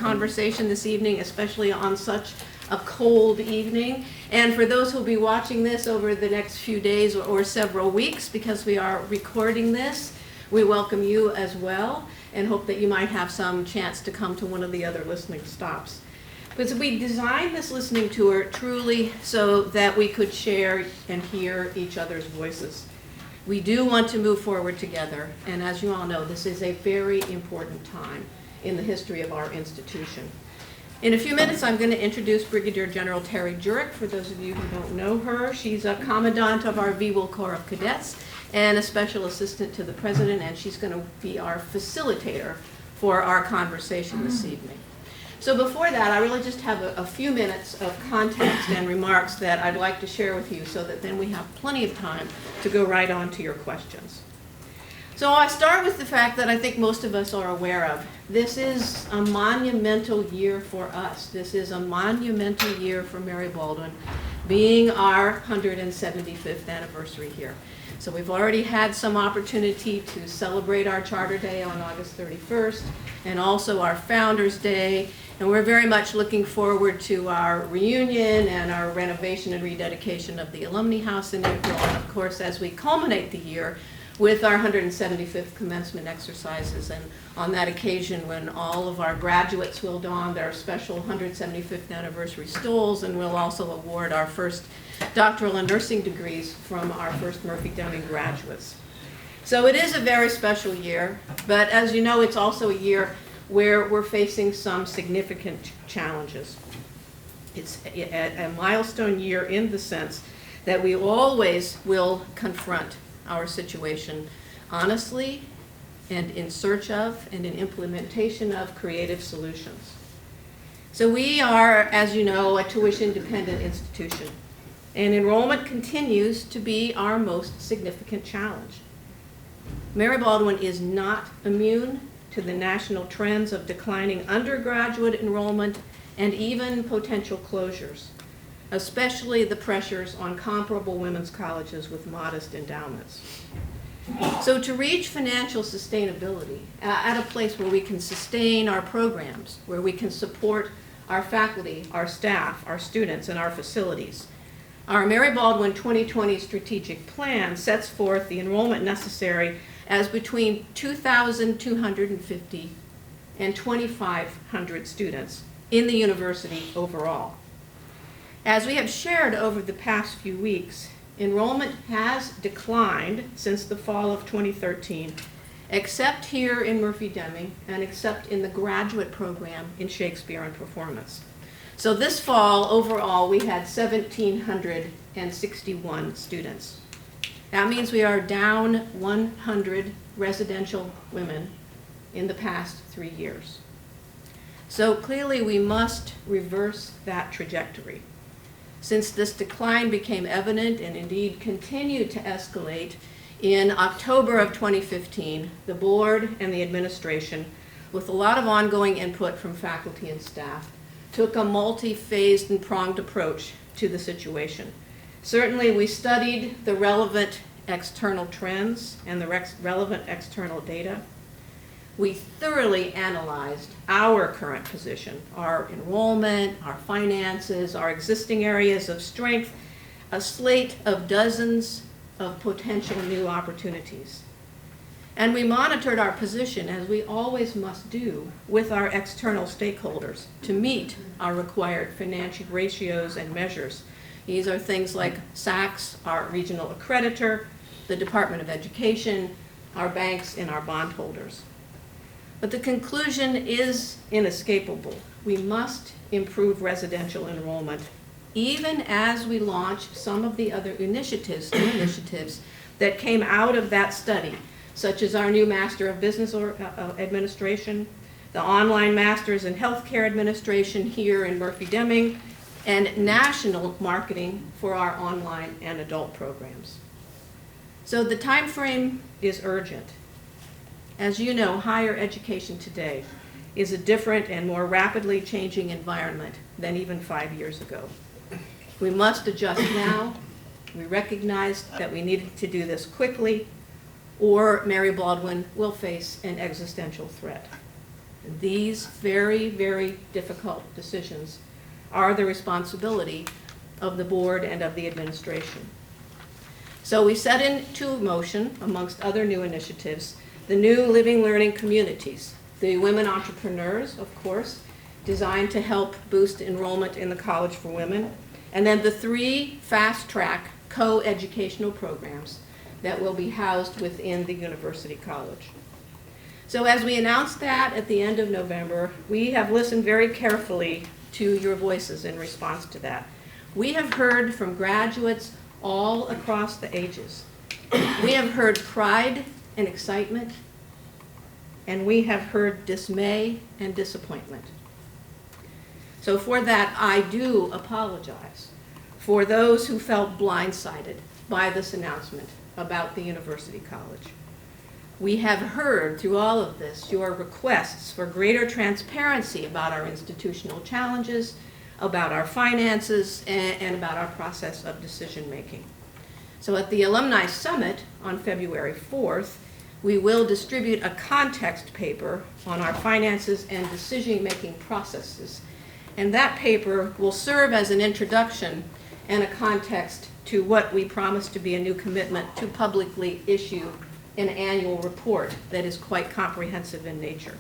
conversation this evening, especially on such a cold evening. And for those who will be watching this over the next few days or several weeks, because we are recording this, we welcome you as well and hope that you might have some chance to come to one of the other listening stops. Because we designed this listening tour truly so that we could share and hear each other's voices. We do want to move forward together, and as you all know, this is a very important time in the history of our institution. In a few minutes, I'm going to introduce Brigadier General Terry Jurek. For those of you who don't know her, she's a commandant of our VWIL Corps of Cadets and a special assistant to the president, and she's going to be our facilitator for our conversation this evening. So before that, I really just have a few minutes of context and remarks that I'd like to share with you so that then we have plenty of time to go right on to your questions. So I start with the fact that I think most of us are aware of. This is a monumental year for us. This is a monumental year for Mary Baldwin, being our 175th anniversary here. So we've already had some opportunity to celebrate our Charter Day on August 31st and also our Founders Day. And we're very much looking forward to our reunion and our renovation and rededication of the Alumni House in April. And of course, as we culminate the year with our 175th commencement exercises, and on that occasion when all of our graduates will don their special 175th anniversary stoles, and we'll also award our first doctoral and nursing degrees from our first Murphy-Deming graduates. So it is a very special year, but as you know, it's also a year where we're facing some significant challenges. It's a milestone year in the sense that we always will confront our situation honestly and in search of and in implementation of creative solutions. So we are, as you know, a tuition-dependent institution, and enrollment continues to be our most significant challenge. Mary Baldwin is not immune to the national trends of declining undergraduate enrollment and even potential closures, especially the pressures on comparable women's colleges with modest endowments. So to reach financial sustainability at a place where we can sustain our programs, where we can support our faculty, our staff, our students, and our facilities, our Mary Baldwin 2020 strategic plan sets forth the enrollment necessary as between 2,250 and 2,500 students in the university overall. As we have shared over the past few weeks, enrollment has declined since the fall of 2013, except here in Murphy-Deming and except in the graduate program in Shakespeare and Performance. So this fall, overall, we had 1,761 students. That means we are down 100 residential women in the past 3 years. So clearly we must reverse that trajectory. Since this decline became evident and indeed continued to escalate, in October of 2015, the board and the administration, with a lot of ongoing input from faculty and staff, took a multi-phased and pronged approach to the situation. Certainly, we studied the relevant external trends and the relevant external data. We thoroughly analyzed our current position, our enrollment, our finances, our existing areas of strength, a slate of dozens of potential new opportunities. And we monitored our position, as we always must do, with our external stakeholders to meet our required financial ratios and measures. These are things like SACS, our regional accreditor, the Department of Education, our banks, and our bondholders. But the conclusion is inescapable. We must improve residential enrollment, even as we launch some of the other initiatives that came out of that study, such as our new Master of Business Administration, the online Masters in Healthcare Administration here in Murphy-Deming, and national marketing for our online and adult programs. So the time frame is urgent. As you know, higher education today is a different and more rapidly changing environment than even 5 years ago. We must adjust now. We recognized that we needed to do this quickly, or Mary Baldwin will face an existential threat. These very, very difficult decisions are the responsibility of the board and of the administration. So we set into motion, amongst other new initiatives, the new Living Learning Communities, the women entrepreneurs, of course, designed to help boost enrollment in the College for Women, and then the 3 fast-track coeducational programs that will be housed within the University College. So as we announced that at the end of November, we have listened very carefully to your voices in response to that. We have heard from graduates all across the ages. We have heard pride and excitement, and we have heard dismay and disappointment. So for that, I do apologize for those who felt blindsided by this announcement about the University College. We have heard through all of this your requests for greater transparency about our institutional challenges, about our finances, and about our process of decision making. So at the Alumni Summit on February 4th, we will distribute a context paper on our finances and decision-making processes. And that paper will serve as an introduction and a context to what we promise to be a new commitment to publicly issue an annual report that is quite comprehensive in nature.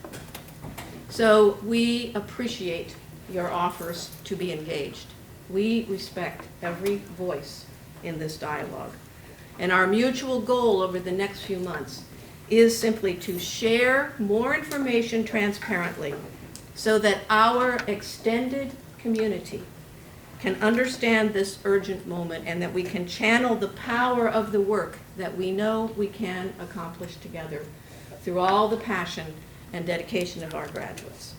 So we appreciate your offers to be engaged. We respect every voice in this dialogue. And our mutual goal over the next few months is simply to share more information transparently so that our extended community can understand this urgent moment and that we can channel the power of the work that we know we can accomplish together through all the passion and dedication of our graduates.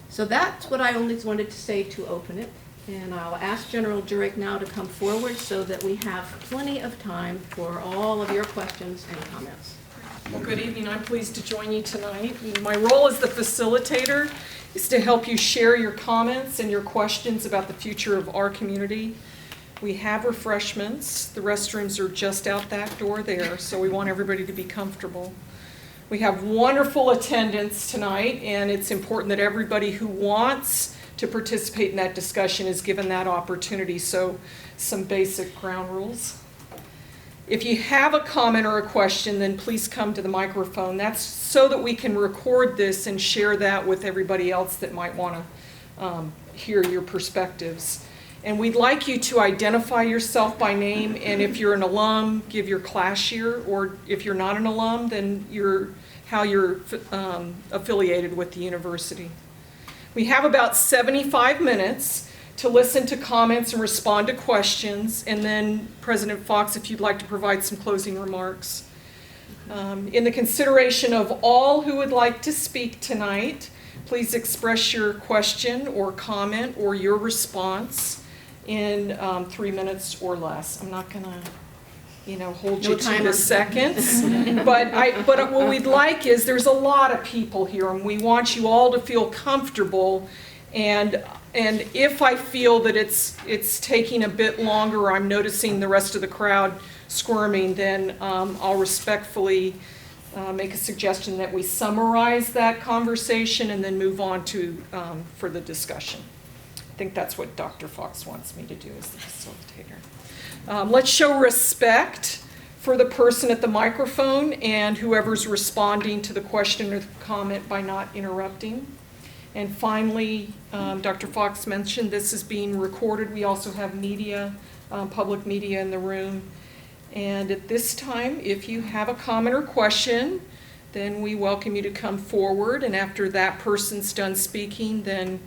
So that's what I only wanted to say to open it. And I'll ask General Jurek now to come forward so that we have plenty of time for all of your questions and comments. Well, good evening. I'm pleased to join you tonight. My role as the facilitator is to help you share your comments and your questions about the future of our community. We have refreshments. The restrooms are just out that door there, so we want everybody to be comfortable. We have wonderful attendance tonight, and it's important that everybody who wants to participate in that discussion is given that opportunity. So some basic ground rules. If you have a comment or a question, then please come to the microphone. That's so that we can record this and share that with everybody else that might want to hear your perspectives. And we'd like you to identify yourself by name, and if you're an alum, give your class year, or if you're not an alum, then how you're affiliated with the university. We have about 75 minutes to listen to comments and respond to questions, and then President Fox, if you'd like to provide some closing remarks. In the consideration of all who would like to speak tonight, please express your question or comment or your response in 3 minutes or less. I'm not going to hold you to the seconds. but what we'd like is there's a lot of people here, and we want you all to feel comfortable. And if I feel that it's taking a bit longer, or I'm noticing the rest of the crowd squirming, then I'll respectfully make a suggestion that we summarize that conversation and then move on to for the discussion. I think that's what Dr. Fox wants me to do as the facilitator. Let's show respect for the person at the microphone and whoever's responding to the question or the comment by not interrupting. And finally, Dr. Fox mentioned this is being recorded. We also have media, public media in the room. And at this time, if you have a comment or question, then we welcome you to come forward. And after that person's done speaking, then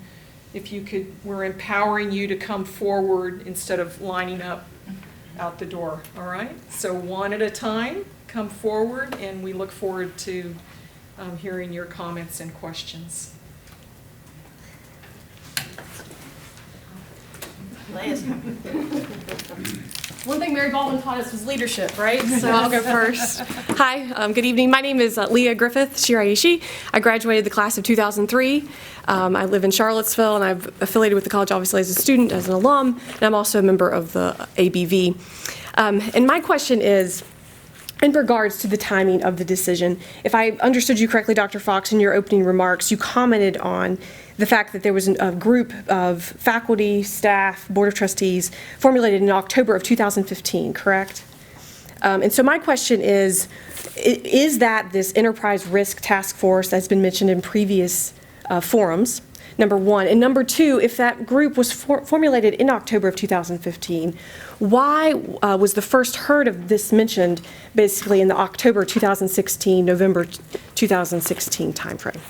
if you could, we're empowering you to come forward instead of lining up out the door, all right? So one at a time, come forward, and we look forward to hearing your comments and questions. One thing Mary Baldwin taught us was leadership, right? So I'll go first. Hi, good evening. My name is Leah Griffith Shiraishi. I graduated the class of 2003. I live in Charlottesville, and I've affiliated with the college obviously as a student, as an alum, and I'm also a member of the ABV. And my question is, in regards to the timing of the decision, if I understood you correctly, Dr. Fox, in your opening remarks, you commented on the fact that there was a group of faculty, staff, Board of Trustees formulated in October of 2015, correct? And so my question is that this enterprise risk task force that's been mentioned in previous forums, number one? And number two, if that group was formulated in October of 2015, why was the first heard of this mentioned basically in the October 2016, November 2016 timeframe?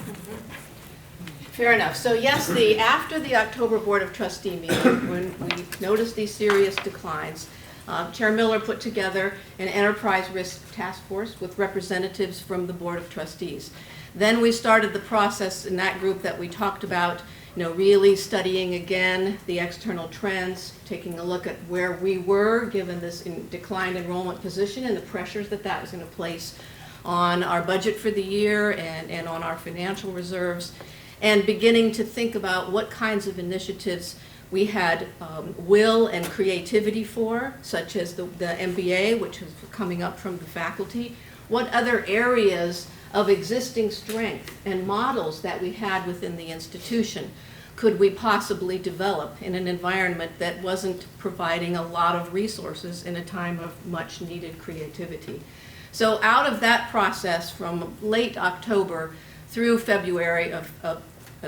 Fair enough. So yes, after the October Board of Trustee meeting, when we noticed these serious declines, Chair Miller put together an enterprise risk task force with representatives from the Board of Trustees. Then we started the process in that group that we talked about, really studying again the external trends, taking a look at where we were given this declined enrollment position and the pressures that was going to place on our budget for the year and on our financial reserves, and beginning to think about what kinds of initiatives we had will and creativity for, such as the MBA, which is coming up from the faculty. What other areas of existing strength and models that we had within the institution could we possibly develop in an environment that wasn't providing a lot of resources in a time of much needed creativity? So out of that process from late October through February of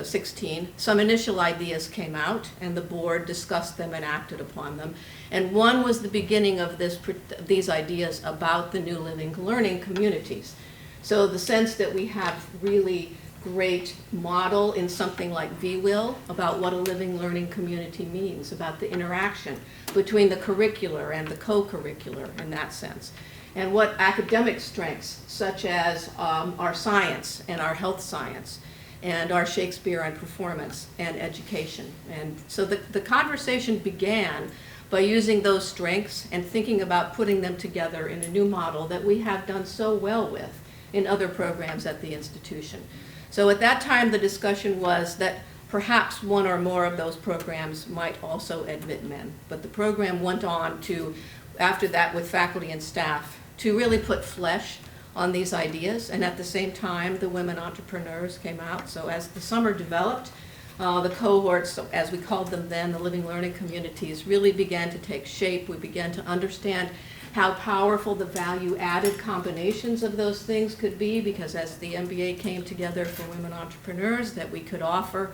16, some initial ideas came out and the board discussed them and acted upon them. And one was the beginning of these ideas about the new living learning communities. So the sense that we have really great model in something like VWIL about what a living learning community means, about the interaction between the curricular and the co-curricular in that sense. And what academic strengths, such as our science and our health science, and our Shakespeare and performance and education. And so the conversation began by using those strengths and thinking about putting them together in a new model that we have done so well with in other programs at the institution. So at that time, the discussion was that perhaps one or more of those programs might also admit men. But the program went on to, after that with faculty and staff, to really put flesh on these ideas, and at the same time the women entrepreneurs came out. So as the summer developed, the cohorts, as we called them then, the living learning communities, really began to take shape. We began to understand how powerful the value-added combinations of those things could be, because as the MBA came together for women entrepreneurs, that we could offer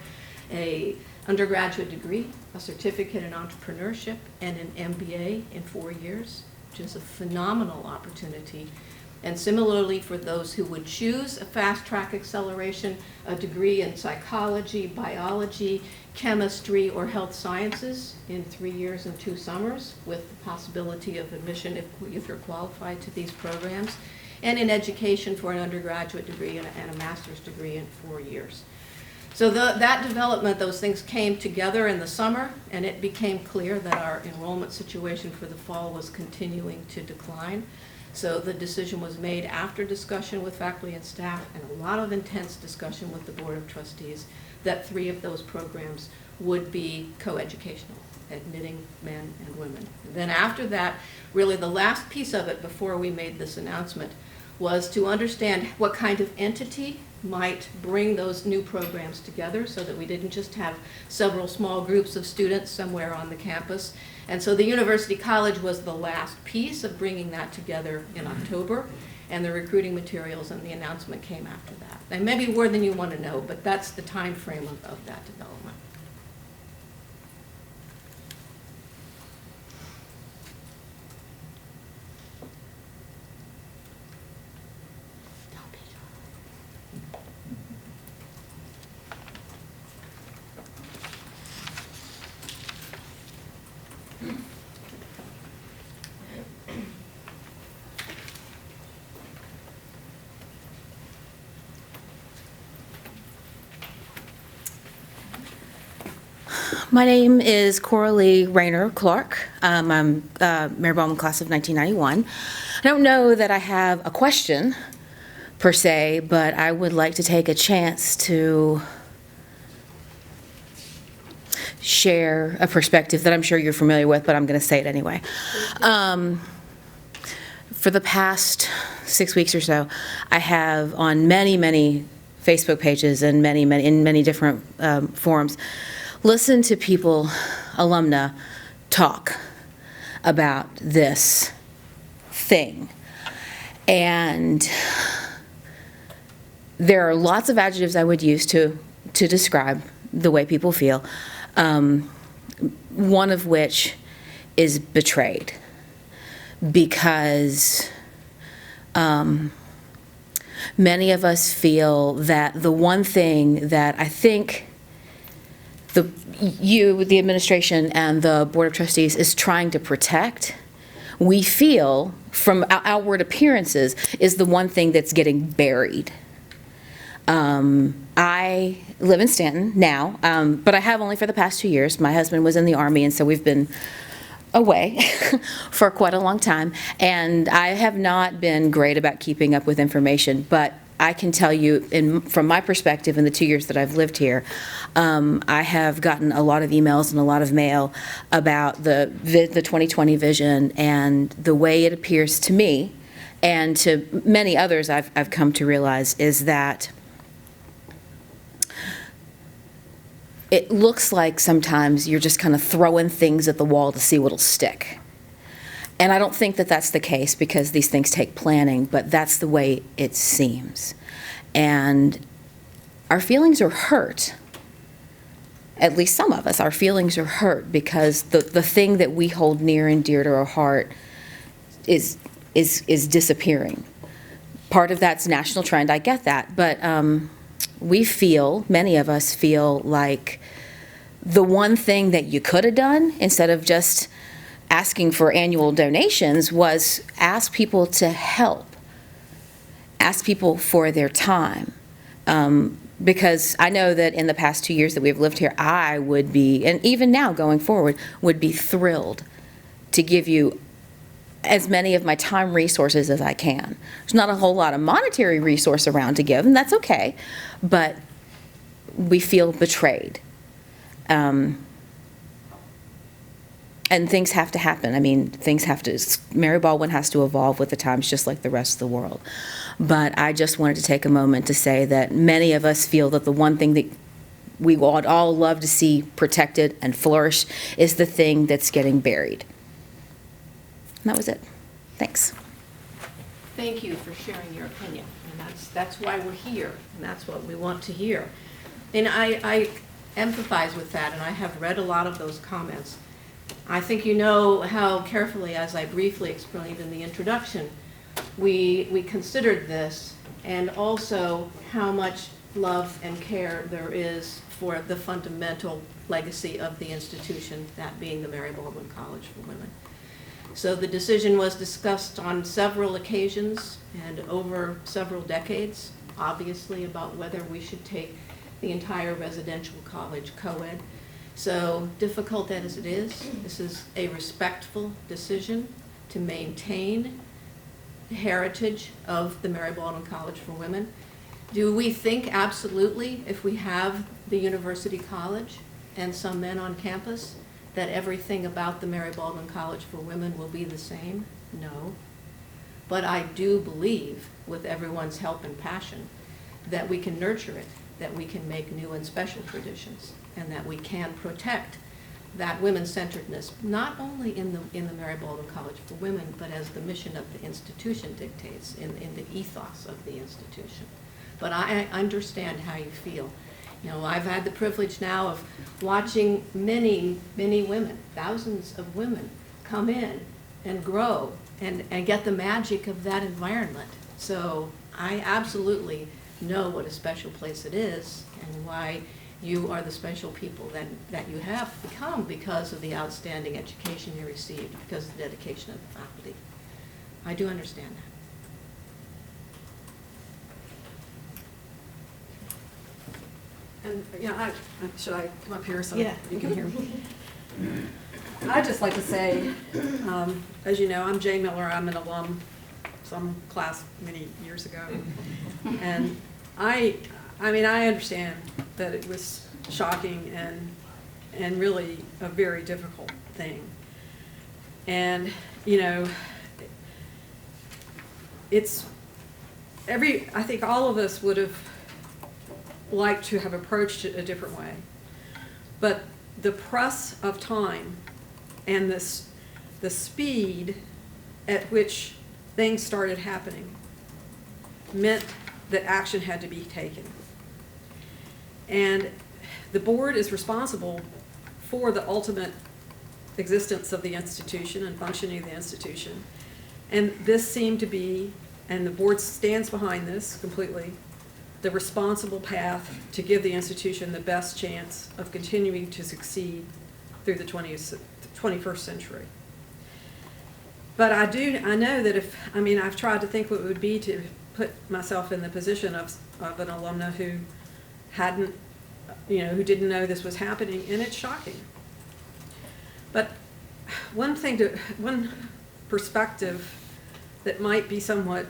an undergraduate degree, a certificate in entrepreneurship, and an MBA in 4 years, which is a phenomenal opportunity. And similarly, for those who would choose a fast-track acceleration, a degree in psychology, biology, chemistry, or health sciences in 3 years and 2 summers, with the possibility of admission if you're qualified to these programs, and in education for an undergraduate degree and a master's degree in 4 years. So that development, those things came together in the summer, and it became clear that our enrollment situation for the fall was continuing to decline. So the decision was made after discussion with faculty and staff and a lot of intense discussion with the Board of Trustees that 3 of those programs would be coeducational, admitting men and women. And then after that, really the last piece of it before we made this announcement was to understand what kind of entity might bring those new programs together so that we didn't just have several small groups of students somewhere on the campus. And so the University College was the last piece of bringing that together in October, and the recruiting materials and the announcement came after that. And maybe more than you want to know, but that's the time frame of that development. My name is Coralie Rayner Clark. I'm Mary Baldwin class of 1991. I don't know that I have a question per se, but I would like to take a chance to share a perspective that I'm sure you're familiar with, but I'm going to say it anyway. for the past 6 weeks or so, I have on many Facebook pages and in many different forums, listened to people, alumni, talk about this thing. And there are lots of adjectives I would use to describe the way people feel, one of which is betrayed. Because many of us feel that the one thing that I think the administration and the Board of Trustees is trying to protect, we feel from outward appearances is the one thing that's getting buried. I live in Stanton now, but I have only for the past 2 years. My husband was in the Army, and so we've been away for quite a long time, and I have not been great about keeping up with information, but I can tell you from my perspective in the 2 years that I've lived here, I have gotten a lot of emails and a lot of mail about the 2020 vision and the way it appears to me and to many others I've come to realize is that it looks like sometimes you're just kind of throwing things at the wall to see what'll stick. And I don't think that that's the case because these things take planning, but that's the way it seems. And our feelings are hurt. At least some of us, our feelings are hurt because the thing that we hold near and dear to our heart is disappearing. Part of that's national trend, I get that, but many of us feel like the one thing that you could have done instead of just asking for annual donations was ask people to help, ask people for their time. Because I know that in the past 2 years that we've lived here, I would be, and even now going forward, would be thrilled to give you as many of my time resources as I can. There's not a whole lot of monetary resource around to give, and that's okay, but we feel betrayed. And things have to happen. I mean, Mary Baldwin has to evolve with the times just like the rest of the world. But I just wanted to take a moment to say that many of us feel that the one thing that we would all love to see protected and flourish is the thing that's getting buried. And that was it. Thanks. Thank you for sharing your opinion, and that's why we're here, and that's what we want to hear. And I empathize with that, and I have read a lot of those comments. I think you know how carefully, as I briefly explained in the introduction, we considered this, and also how much love and care there is for the fundamental legacy of the institution, that being the Mary Baldwin College for Women. So the decision was discussed on several occasions and over several decades, obviously, about whether we should take the entire residential college co-ed. So difficult as it is, this is a respectful decision to maintain the heritage of the Mary Baldwin College for Women. Do we think absolutely, if we have the University College and some men on campus, that everything about the Mary Baldwin College for Women will be the same? No. But I do believe, with everyone's help and passion, that we can nurture it, that we can make new and special traditions, and that we can protect that women-centeredness, not only in the Mary Baldwin College for Women, but as the mission of the institution dictates, in the ethos of the institution. But I understand how you feel. You know, I've had the privilege now of watching many women, thousands of women, come in and grow and get the magic of that environment. So I absolutely know what a special place it is and why you are the special people that you have become because of the outstanding education you received, because of the dedication of the faculty. I do understand that. And, should I come up here so Yeah. you can hear me? I'd just like to say, as you know, I'm Jay Miller. I'm an alum, some class many years ago. And I understand that it was shocking and really a very difficult thing. And, I think all of us would have liked to have approached it a different way. But the press of time and the speed at which things started happening meant that action had to be taken. And the board is responsible for the ultimate existence of the institution and functioning of the institution. And this seemed to be, and the board stands behind this completely, the responsible path to give the institution the best chance of continuing to succeed through the 21st century. But I know that I've tried to think what it would be to put myself in the position of an alumna who who didn't know this was happening, and it's shocking. But one perspective that might be somewhat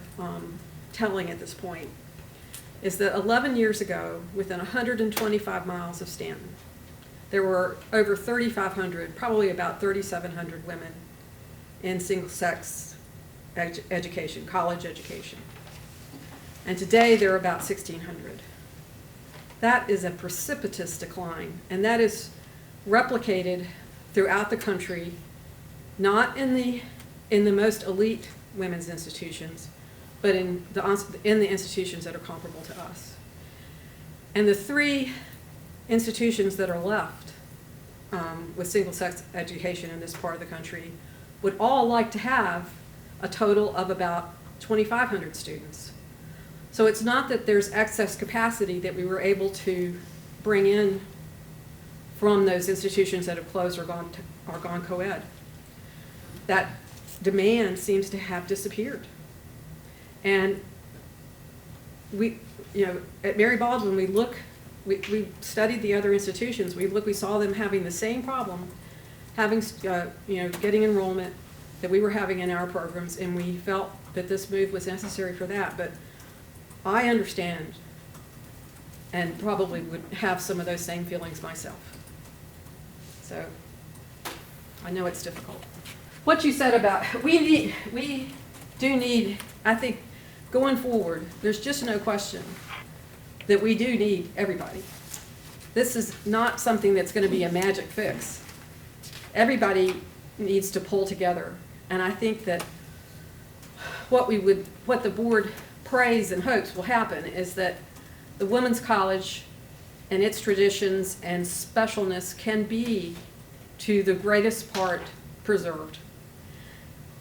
telling at this point is that 11 years ago, within 125 miles of Stanton, there were over 3,500, probably about 3,700 women in single-sex education, college education. And today there are about 1,600. That is a precipitous decline, and that is replicated throughout the country, not in the most elite women's institutions, but in the institutions that are comparable to us. And the three institutions that are left with single-sex education in this part of the country would all like to have a total of about 2,500 students. So it's not that there's excess capacity that we were able to bring in from those institutions that have closed or gone co-ed. That demand seems to have disappeared. And we, at Mary Baldwin, we studied the other institutions. We saw them having the same problem, getting enrollment that we were having in our programs, and we felt that this move was necessary for that. But I understand, and probably would have some of those same feelings myself. So I know it's difficult. What you said about, we do need, I think, going forward, there's just no question that we do need everybody. This is not something that's going to be a magic fix. Everybody needs to pull together. And I think that what the board prays and hopes will happen is that the women's college and its traditions and specialness can be, to the greatest part, preserved.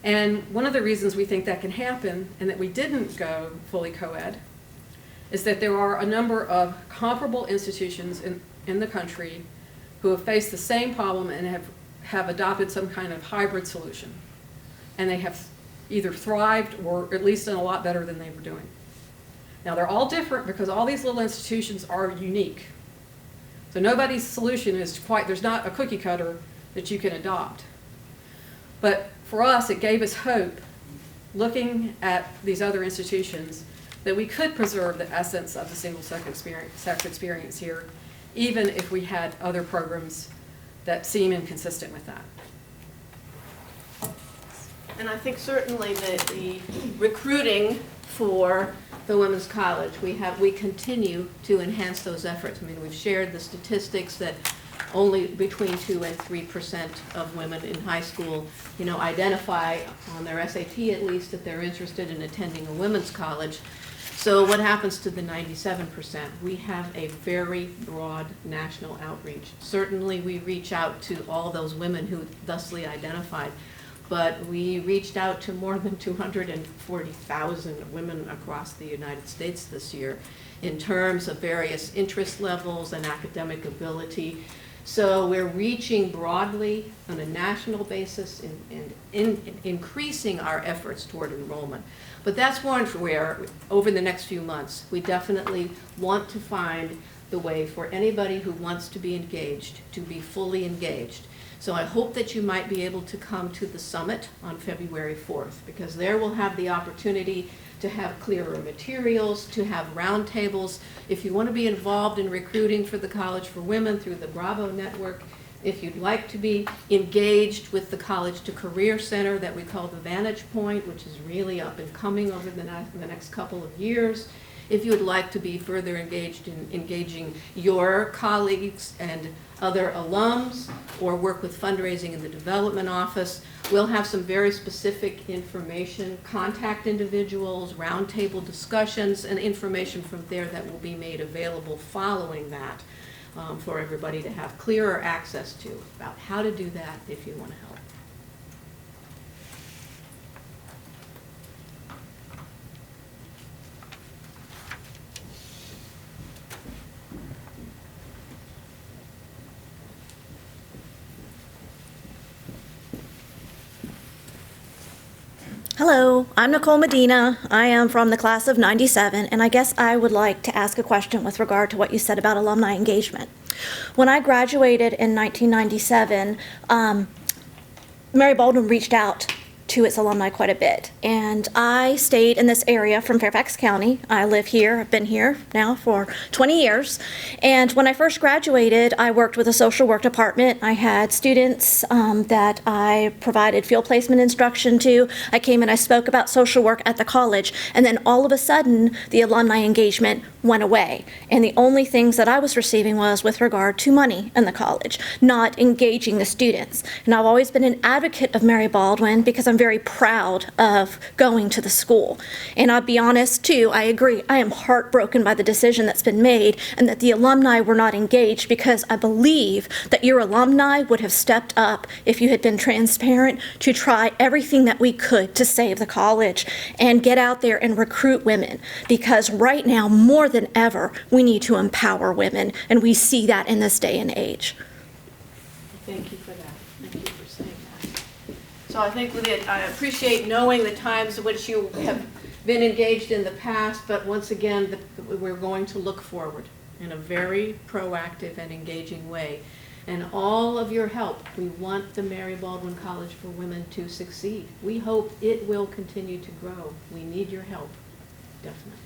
And one of the reasons we think that can happen, and that we didn't go fully co-ed, is that there are a number of comparable institutions in the country who have faced the same problem and have adopted some kind of hybrid solution. And they have either thrived or at least done a lot better than they were doing. Now they're all different because all these little institutions are unique. So nobody's solution is there's not a cookie cutter that you can adopt. But for us, it gave us hope, looking at these other institutions, that we could preserve the essence of the single-sex experience here, even if we had other programs that seem inconsistent with that. And I think certainly the recruiting for the Women's College, we continue to enhance those efforts. I mean, we've shared the statistics that only between 2 and 3% of women in high school, identify on their SAT at least that they're interested in attending a women's college. So what happens to the 97%? We have a very broad national outreach. Certainly we reach out to all those women who thusly identified, but we reached out to more than 240,000 women across the United States this year in terms of various interest levels and academic ability. So we're reaching broadly on a national basis and increasing our efforts toward enrollment. But that's one where, over the next few months, we definitely want to find the way for anybody who wants to be engaged to be fully engaged. So I hope that you might be able to come to the summit on February 4th, because there we'll have the opportunity to have clearer materials, to have roundtables. If you want to be involved in recruiting for the College for Women through the Bravo Network, If you'd like to be engaged with the College to Career Center that we call the Vantage Point, which is really up and coming over the next couple of years, if you would like to be further engaged in engaging your colleagues and other alums, or work with fundraising in the development office, we'll have some very specific information, contact individuals, roundtable discussions, and information from there that will be made available following that for everybody to have clearer access to about how to do that if you want to help. Hello, I'm Nicole Medina. I am from the class of 97, and I guess I would like to ask a question with regard to what you said about alumni engagement. When I graduated in 1997, Mary Baldwin reached out to its alumni quite a bit, and I stayed in this area from Fairfax County. I live here. I've been here now for 20 years, and when I first graduated, I worked with a social work department. I had students that I provided field placement instruction to. I came and I spoke about social work at the college, and then all of a sudden, the alumni engagement went away, and the only things that I was receiving was with regard to money in the college, not engaging the students. And I've always been an advocate of Mary Baldwin because I'm very proud of going to the school. And I'll be honest too, I agree, I am heartbroken by the decision that's been made and that the alumni were not engaged, because I believe that your alumni would have stepped up if you had been transparent to try everything that we could to save the college and get out there and recruit women, because right now more than ever we need to empower women, and we see that in this day and age. Thank you for that. Thank you for saying that. So I think I appreciate knowing the times in which you have been engaged in the past, but once again, we're going to look forward in a very proactive and engaging way. And all of your help, we want the Mary Baldwin College for Women to succeed. We hope it will continue to grow. We need your help, definitely.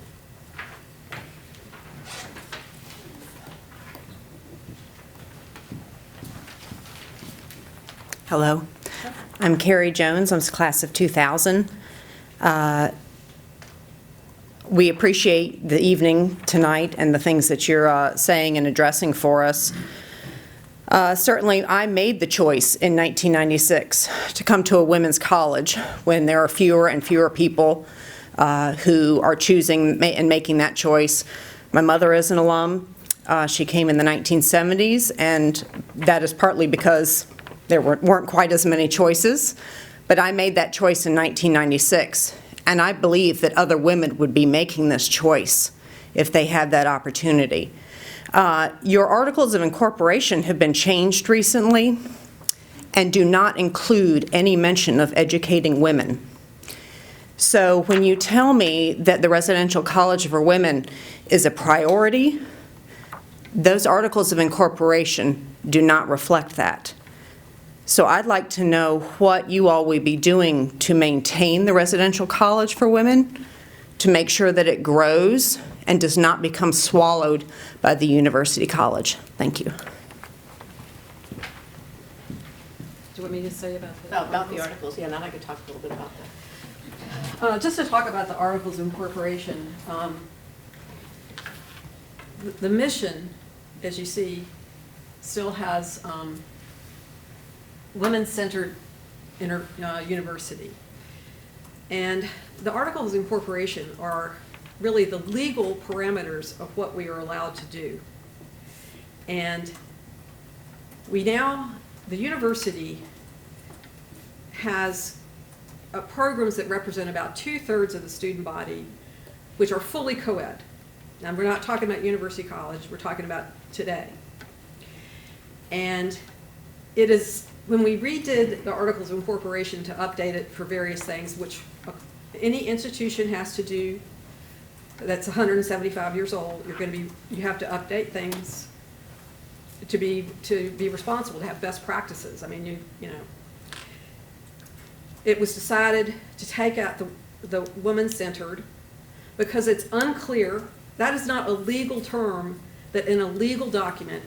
Hello, I'm Carrie Jones. I'm class of 2000. We appreciate the evening tonight and the things that you're saying and addressing for us. Certainly, I made the choice in 1996 to come to a women's college when there are fewer and fewer people who are choosing and making that choice. My mother is an alum. She came in the 1970s, and that is partly because there weren't quite as many choices, but I made that choice in 1996, and I believe that other women would be making this choice if they had that opportunity. Your articles of incorporation have been changed recently and do not include any mention of educating women. So when you tell me that the Residential College for Women is a priority, those articles of incorporation do not reflect that. So I'd like to know what you all will be doing to maintain the Residential College for Women, to make sure that it grows and does not become swallowed by the University College. Thank you. Do you want me to say about the articles, yeah, and then I could talk a little bit about that. Just to talk about the Articles of Incorporation, the mission, as you see, still has women-centered university. And the Articles of Incorporation are really the legal parameters of what we are allowed to do. And the university has programs that represent about 2/3 of the student body, which are fully co-ed. Now, we're not talking about University College, we're talking about today. And it is, when we redid the Articles of Incorporation to update it for various things, which any institution has to do that's 175 years old, you have to update things to be responsible, to have best practices. I mean, you know. It was decided to take out the woman-centered because it's unclear. That is not a legal term that in a legal document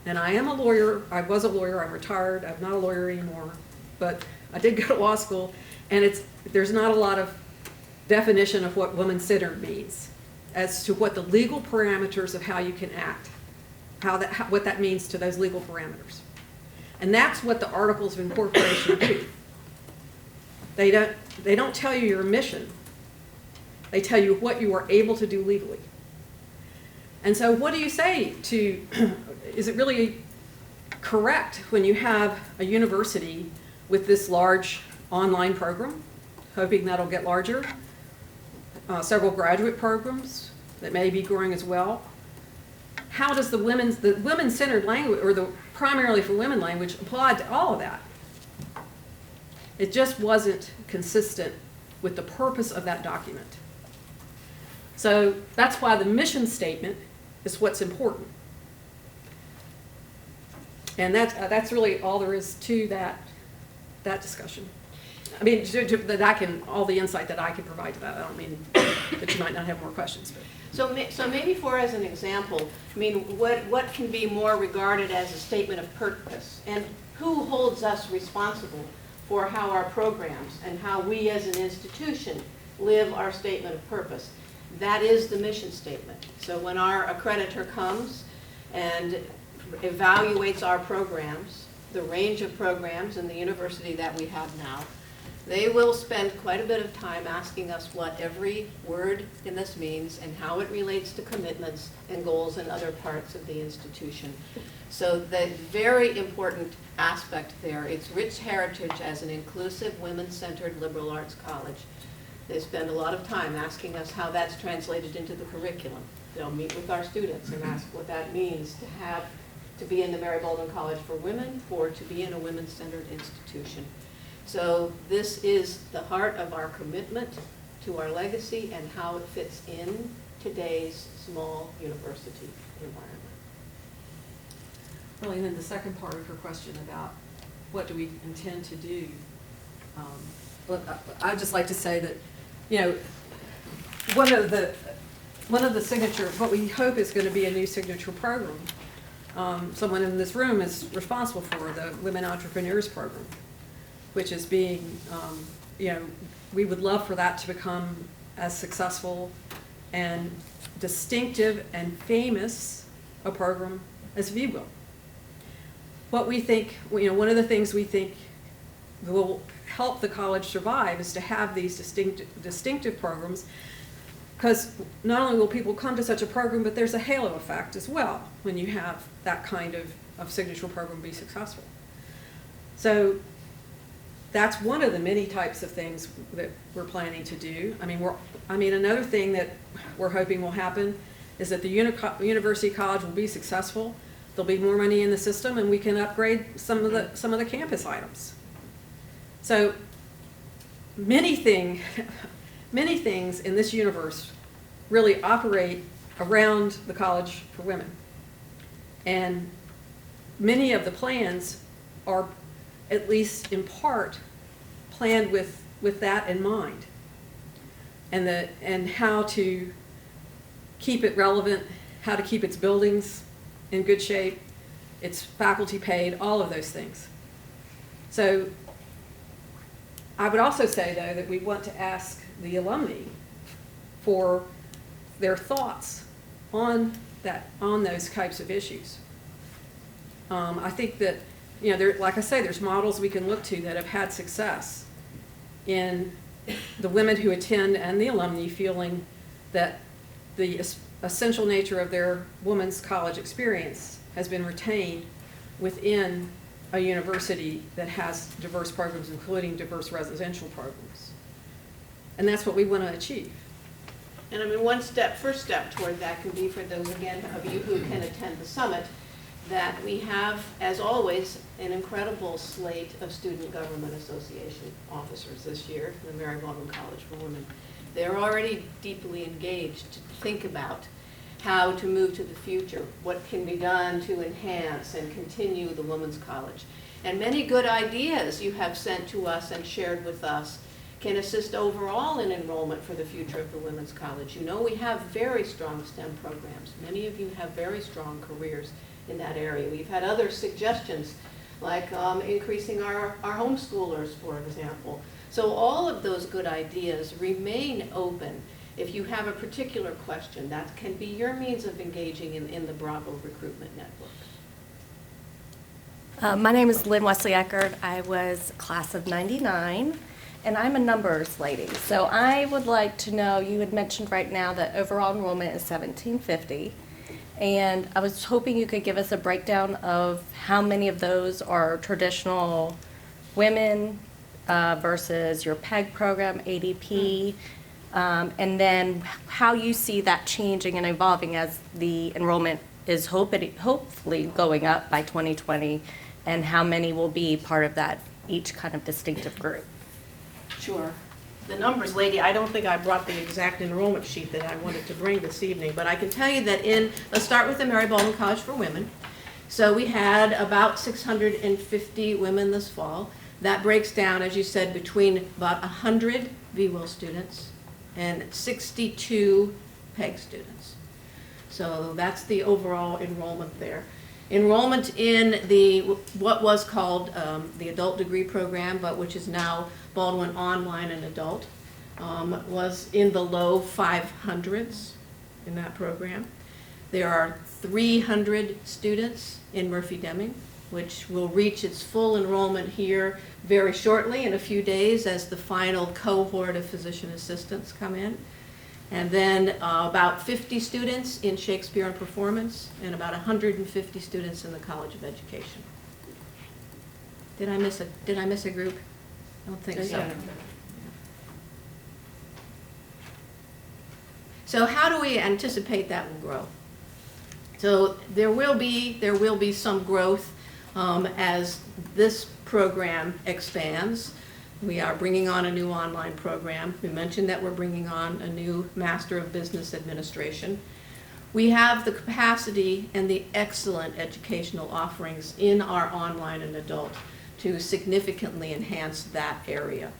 And I am a lawyer. I was a lawyer. I'm retired. I'm not a lawyer anymore. But I did go to law school, and there's not a lot of definition of what woman-centered means as to what the legal parameters of how you can act, what that means to those legal parameters. And that's what the Articles of Incorporation do. They don't tell you your mission. They tell you what you are able to do legally. And so what do you say to, is it really correct when you have a university with this large online program, hoping that'll get larger, several graduate programs that may be growing as well? How does the women-centered language, or the primarily for women language, apply to all of that? It just wasn't consistent with the purpose of that document. So that's why the mission statement is what's important. And that's really all there is to that discussion. I mean, all the insight that I can provide to that. I don't mean that you might not have more questions. But. So maybe as an example, I mean, what can be more regarded as a statement of purpose? And who holds us responsible for how our programs and how we as an institution live our statement of purpose? That is the mission statement. So when our accreditor comes and evaluates our programs, the range of programs in the university that we have now, they will spend quite a bit of time asking us what every word in this means and how it relates to commitments and goals in other parts of the institution. So the very important aspect there, its rich heritage as an inclusive, women-centered liberal arts college. They spend a lot of time asking us how that's translated into the curriculum. They'll meet with our students and ask what that means to be in the Mary Baldwin College for Women or to be in a women-centered institution. So this is the heart of our commitment to our legacy and how it fits in today's small university environment. Well, and then the second part of her question about what do we intend to do, I'd just like to say that, you know, one of the signature, what we hope is going to be a new signature program. Someone in this room is responsible for the Women Entrepreneurs Program, which is being, you know, we would love for that to become as successful and distinctive and famous a program as VWIL. What we think, you know, one of the things we think will help the college survive is to have these distinctive programs, because not only will people come to such a program, but there's a halo effect as well when you have that kind of signature program be successful. So that's one of the many types of things that we're planning to do. I mean, another thing that we're hoping will happen is that the university college will be successful. There'll be more money in the system, and we can upgrade some of the campus items. So many things in this universe really operate around the College for Women, and many of the plans are, at least in part, planned with that in mind, and how to keep it relevant, how to keep its buildings in good shape, its faculty paid, all of those things. So I would also say, though, that we want to ask the alumni for their thoughts on those types of issues. I think that, you know, like I say, there's models we can look to that have had success in the women who attend and the alumni feeling that the essential nature of their women's college experience has been retained within a university that has diverse programs, including diverse residential programs. And that's what we want to achieve. And I mean, first step toward that can be, for those, again, of you who can attend the summit, that we have, as always, an incredible slate of Student Government Association officers this year from the Mary Baldwin College for Women. They're already deeply engaged to think about how to move to the future, what can be done to enhance and continue the Women's College. And many good ideas you have sent to us and shared with us can assist overall in enrollment for the future of the Women's College. You know, we have very strong STEM programs. Many of you have very strong careers in that area. We've had other suggestions, like increasing our homeschoolers, for example. So all of those good ideas remain open. If you have a particular question, that can be your means of engaging in the Bravo Recruitment Network. My name is Lynn Wesley Eckert. I was class of '99, and I'm a numbers lady. So I would like to know, you had mentioned right now that overall enrollment is 1,750, and I was hoping you could give us a breakdown of how many of those are traditional women versus your PEG program, ADP, and then how you see that changing and evolving as the enrollment is hopefully going up by 2020, and how many will be part of that, each kind of distinctive group. Sure. The numbers lady, I don't think I brought the exact enrollment sheet that I wanted to bring this evening, but I can tell you that let's start with the Mary Baldwin College for Women. So we had about 650 women this fall. That breaks down, as you said, between about 100 VWIL students and 62 PEG students. So that's the overall enrollment there. Enrollment in what was called the adult degree program, but which is now Baldwin Online and Adult, was in the low 500s in that program. There are 300 students in Murphy Deming, which will reach its full enrollment here very shortly, in a few days, as the final cohort of physician assistants come in. And then about 50 students in Shakespeare and Performance, and about 150 students in the College of Education. Did I miss a group? I don't think so. Yeah. So how do we anticipate that will grow? So there will be some growth as this program expands. We are bringing on a new online program. We mentioned that we're bringing on a new Master of Business Administration. We have the capacity and the excellent educational offerings in our online and adult to significantly enhance that area.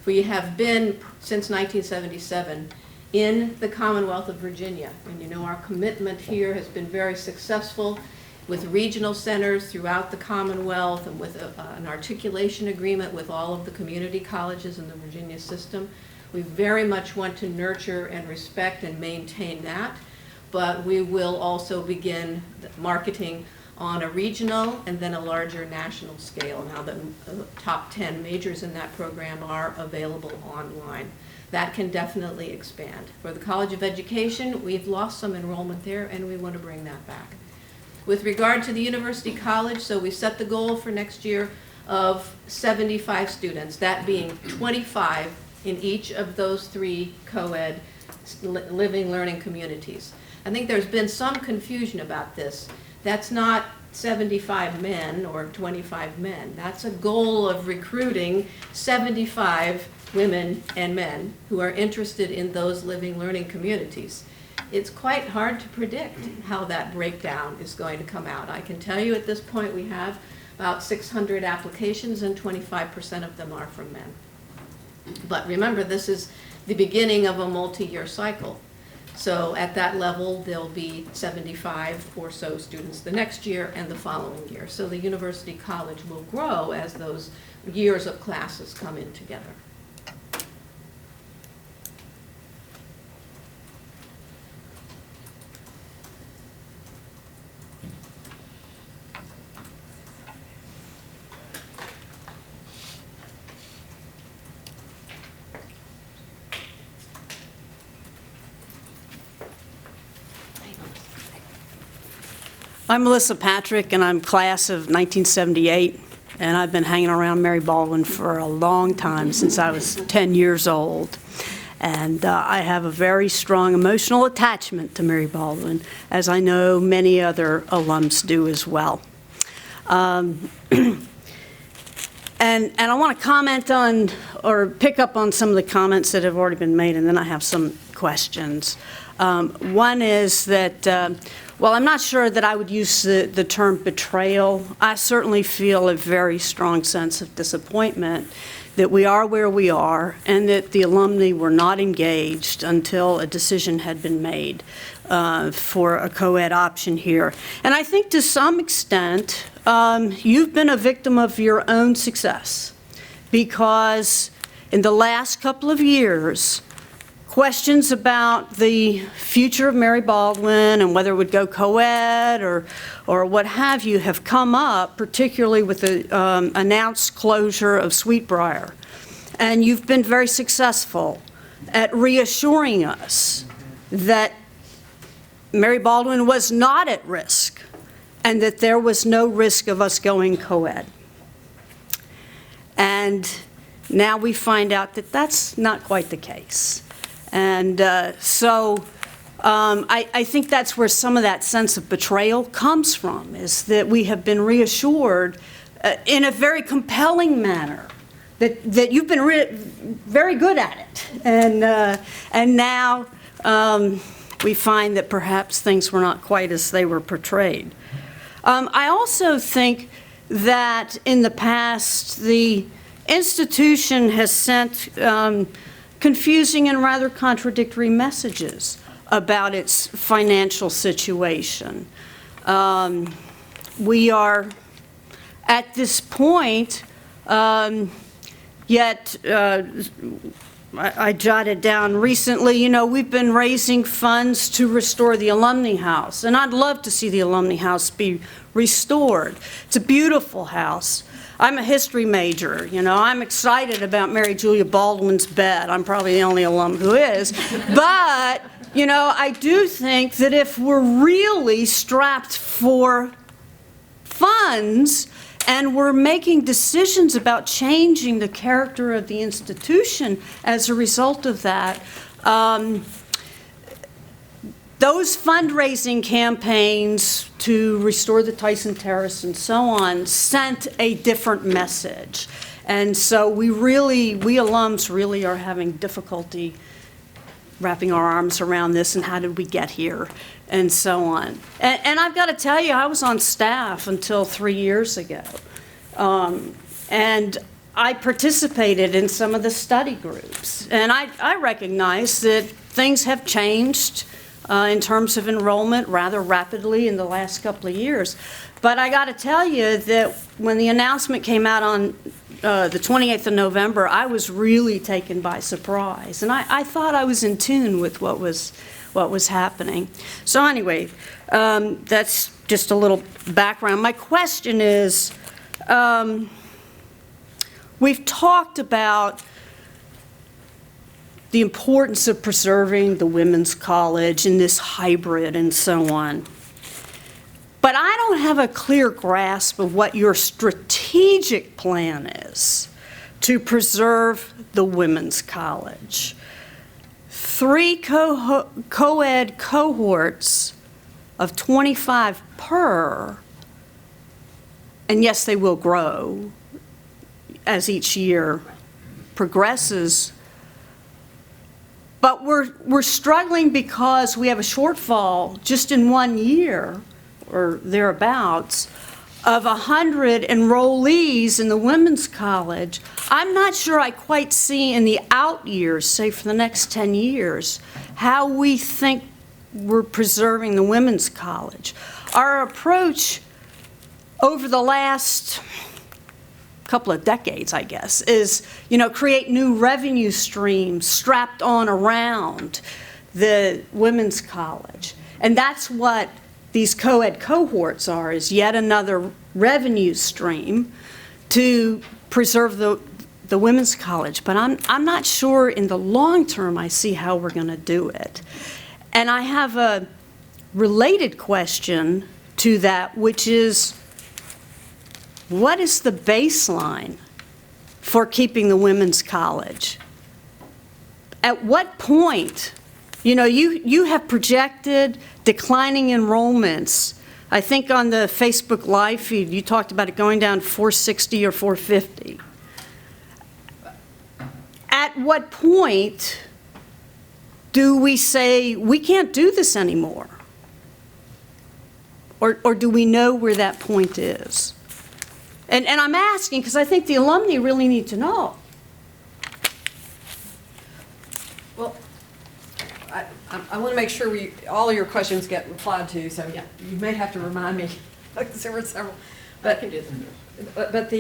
We have been, since 1977, in the Commonwealth of Virginia. And you know, our commitment here has been very successful, with regional centers throughout the Commonwealth, and with an articulation agreement with all of the community colleges in the Virginia system. We very much want to nurture and respect and maintain that, but we will also begin marketing on a regional and then a larger national scale. Now the top 10 majors in that program are available online. That can definitely expand. For the College of Education, we've lost some enrollment there, and we want to bring that back. With regard to the University College, so we set the goal for next year of 75 students, that being 25 in each of those 3 co-ed living learning communities. I think there's been some confusion about this. That's not 75 men or 25 men. That's a goal of recruiting 75 women and men who are interested in those living learning communities. It's quite hard to predict how that breakdown is going to come out. I can tell you at this point we have about 600 applications, and 25% of them are from men. But remember, this is the beginning of a multi-year cycle. So at that level, there'll be 75 or so students the next year and the following year. So the University College will grow as those years of classes come in together. I'm Melissa Patrick, and I'm class of 1978, and I've been hanging around Mary Baldwin for a long time, since I was 10 years old. And I have a very strong emotional attachment to Mary Baldwin, as I know many other alums do as well. And I want to comment on, or pick up on some of the comments that have already been made, and then I have some questions. One is that, well, I'm not sure that I would use the term betrayal. I certainly feel a very strong sense of disappointment that we are where we are, and that the alumni were not engaged until a decision had been made. for a co-ed option here. And I think to some extent, you've been a victim of your own success, because in the last couple of years, questions about the future of Mary Baldwin and whether it would go co-ed or what have you have come up, particularly with the announced closure of Sweetbriar. And you've been very successful at reassuring us that Mary Baldwin was not at risk and that there was no risk of us going co-ed. And now we find out that that's not quite the case. And so I think that's where some of that sense of betrayal comes from, is that we have been reassured in a very compelling manner that you've been very good at it. And now we find that perhaps things were not quite as they were portrayed. I also think that in the past, the institution has sent confusing and rather contradictory messages about its financial situation. We are at this point, yet I jotted down recently, you know, we've been raising funds to restore the Alumni House, and I'd love to see the Alumni House be restored. It's a beautiful house. I'm a history major, you know, I'm excited about Mary Julia Baldwin's bed. I'm probably the only alum who is. But, you know, I do think that if we're really strapped for funds and we're making decisions about changing the character of the institution as a result of that, those fundraising campaigns to restore the Tyson Terrace and so on sent a different message. And so we alums really are having difficulty wrapping our arms around this and how did we get here and so on. And I've got to tell you, I was on staff until 3 years ago. And I participated in some of the study groups. And I recognize that things have changed in terms of enrollment rather rapidly in the last couple of years. But I got to tell you that when the announcement came out on the 28th of November, I was really taken by surprise. And I thought I was in tune with what was happening. So anyway, that's just a little background. My question is, we've talked about the importance of preserving the women's college and this hybrid and so on. But I don't have a clear grasp of what your strategic plan is to preserve the women's college. 3 co-ed cohorts of 25 per, and yes, they will grow as each year progresses. But we're struggling because we have a shortfall just in 1 year or thereabouts of 100 enrollees in the women's college. I'm not sure I quite see in the out years, say for the next 10 years, how we think we're preserving the women's college. Our approach over the last couple of decades, I guess, is, you know, create new revenue streams strapped on around the women's college. And that's what these co-ed cohorts are, is yet another revenue stream to preserve the women's college. But I'm not sure in the long term I see how we're going to do it. And I have a related question to that, which is, what is the baseline for keeping the women's college? At what point, you know, you have projected declining enrollments. I think on the Facebook Live feed, you talked about it going down 460 or 450. At what point do we say we can't do this anymore? Or do we know where that point is? And I'm asking because I think the alumni really need to know. Well, I want to make sure all of your questions get replied to, so you may have to remind me. There were several. But, but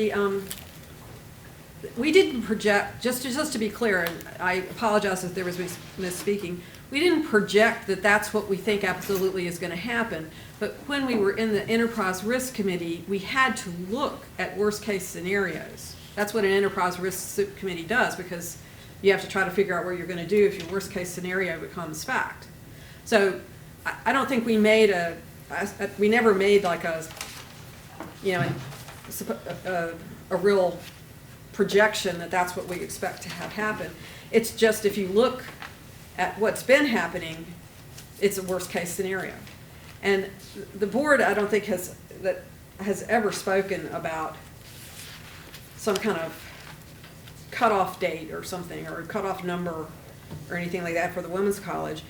we didn't project, just to be clear, and I apologize if there was misspeaking, we didn't project that that's what we think absolutely is going to happen. But when we were in the Enterprise Risk Committee, we had to look at worst-case scenarios. That's what an Enterprise Risk Committee does, because you have to try to figure out what you're going to do if your worst-case scenario becomes fact. So I don't think we made we never made like a real projection that that's what we expect to have happen. It's just if you look at what's been happening, it's a worst-case scenario. And the board, I don't think has ever spoken about some kind of cutoff date or something, or a cutoff number or anything like that for the women's college.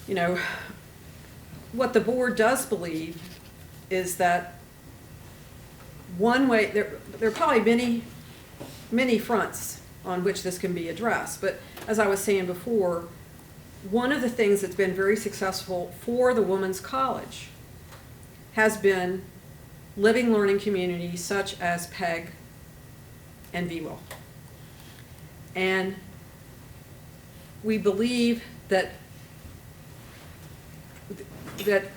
You know, what the board does believe is that one way, there are probably many fronts on which this can be addressed, but as I was saying before, one of the things that's been very successful for the women's college has been living learning communities such as PEG and VWIL. And we believe that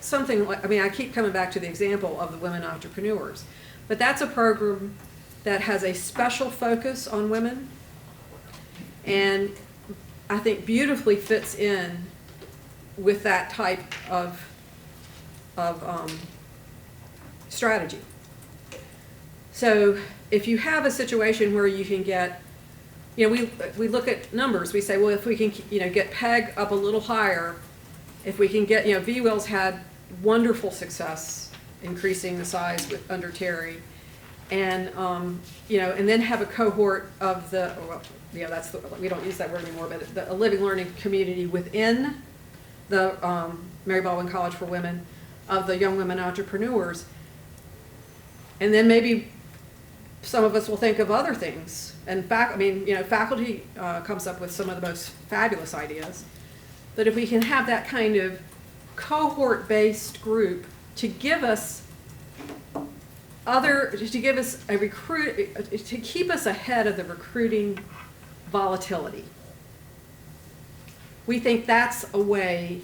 something like, I mean, I keep coming back to the example of the women entrepreneurs, but that's a program that has a special focus on women, and I think beautifully fits in with that type of strategy. So if you have a situation where you can get, you know, we look at numbers, we say, well, if we can, you know, get PEG up a little higher, if we can get, you know, VWIL's had wonderful success increasing the size under Terry, and you know, and then have a cohort of the, well, yeah, that's the, we don't use that word anymore, but a living learning community within the Mary Baldwin College for Women of the young women entrepreneurs, and then maybe some of us will think of other things. And I mean, you know, faculty comes up with some of the most fabulous ideas. But if we can have that kind of cohort-based group to give us to keep us ahead of the recruiting volatility. We think that's a way,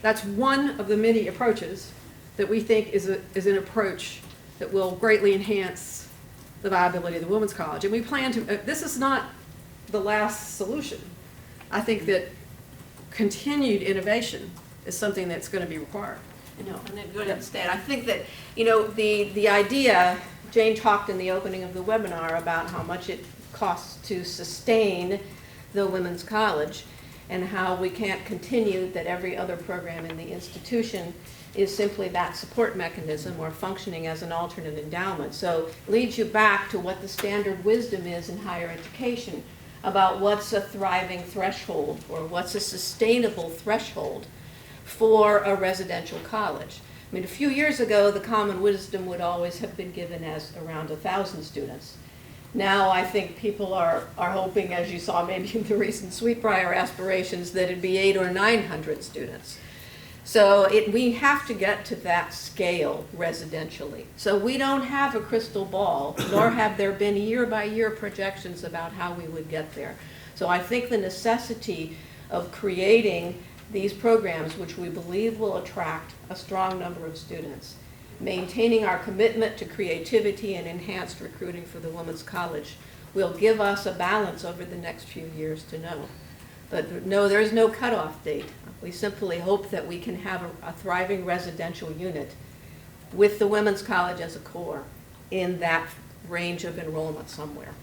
that's one of the many approaches that we think is an approach that will greatly enhance the viability of the women's college. And we plan to, this is not the last solution. I think that continued innovation is something that's going to be required. You know, and then go ahead and stand. I think that, you know, the idea, Jane talked in the opening of the webinar about how much it costs to sustain the women's college and how we can't continue that every other program in the institution is simply that support mechanism or functioning as an alternate endowment. So it leads you back to what the standard wisdom is in higher education about what's a thriving threshold or what's a sustainable threshold for a residential college. I mean, a few years ago, the common wisdom would always have been given as around 1,000 students. Now I think people are hoping, as you saw maybe in the recent Sweetbriar aspirations, that it'd be 800 or 900 students. So we have to get to that scale residentially. So we don't have a crystal ball, nor have there been year-by-year projections about how we would get there. So I think the necessity of creating these programs, which we believe will attract a strong number of students, maintaining our commitment to creativity and enhanced recruiting for the women's college, will give us a balance over the next few years to know. But no, there's no cutoff date. We simply hope that we can have a thriving residential unit with the women's college as a core in that range of enrollment somewhere.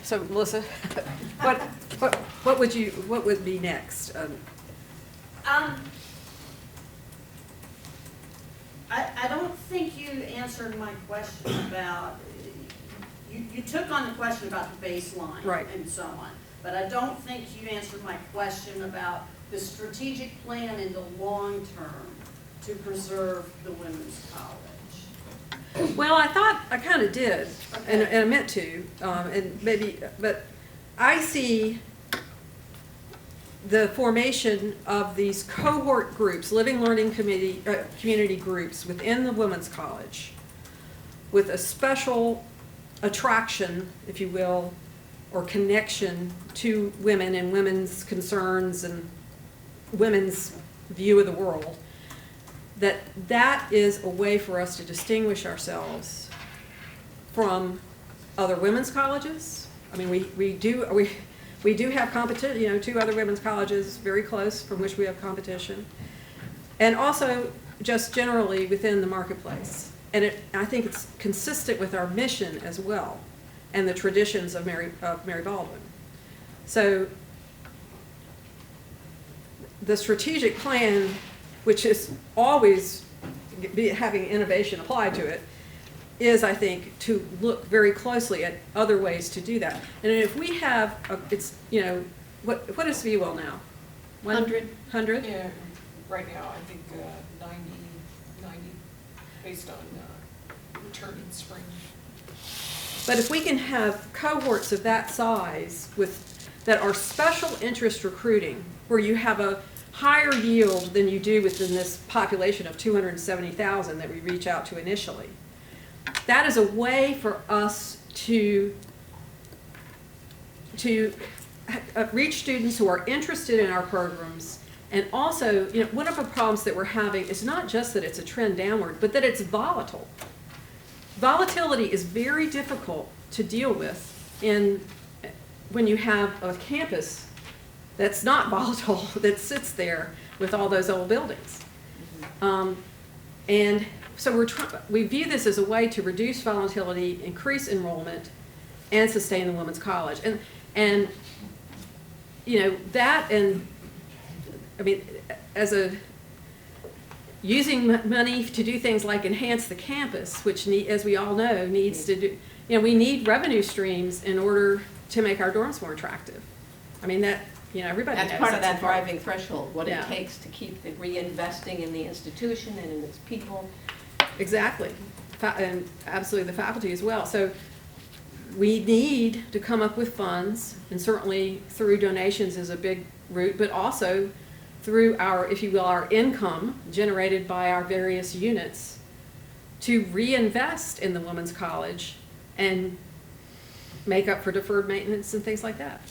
So Melissa, what would be next? I don't think you answered my question about, you took on the question about the baseline Right. and so on, but I don't think you answered my question about the strategic plan in the long term to preserve the women's college. Well, I thought I kind of did, and I meant to, and maybe, but I see the formation of these cohort groups, living learning community groups within the Women's College with a special attraction, if you will, or connection to women and women's concerns and women's view of the world, that is a way for us to distinguish ourselves from other women's colleges. I mean, we do have competition, you know, 2 other women's colleges very close from which we have competition. And also just generally within the marketplace. And I think it's consistent with our mission as well and the traditions of Mary Baldwin. So the strategic plan, which is always having innovation applied to it, is, I think, to look very closely at other ways to do that. And if we have, it's, you know, what is VWell now? 100? 100? Yeah, right now, I think 90, based on return in spring. But if we can have cohorts of that size that are special interest recruiting, where you have a higher yield than you do within this population of 270,000 that we reach out to initially, that is a way for us to reach students who are interested in our programs. And also, you know, one of the problems that we're having is not just that it's a trend downward, but that it's volatile. Volatility is very difficult to deal with when you have a campus that's not volatile, that sits there with all those old buildings. And so we view this as a way to reduce volatility, increase enrollment, and sustain the women's college. And you know, that, and I mean, using money to do things like enhance the campus, which as we all know, needs to do, you know, we need revenue streams in order to make our dorms more attractive. I mean, that, you know, everybody knows that's part of that important. driving threshold, what Yeah. it takes to keep the reinvesting in the institution and in its people. Exactly, and absolutely the faculty as well. So we need to come up with funds, and certainly through donations is a big route, but also through our, if you will, our income generated by our various units to reinvest in the women's college and make up for deferred maintenance and things like that.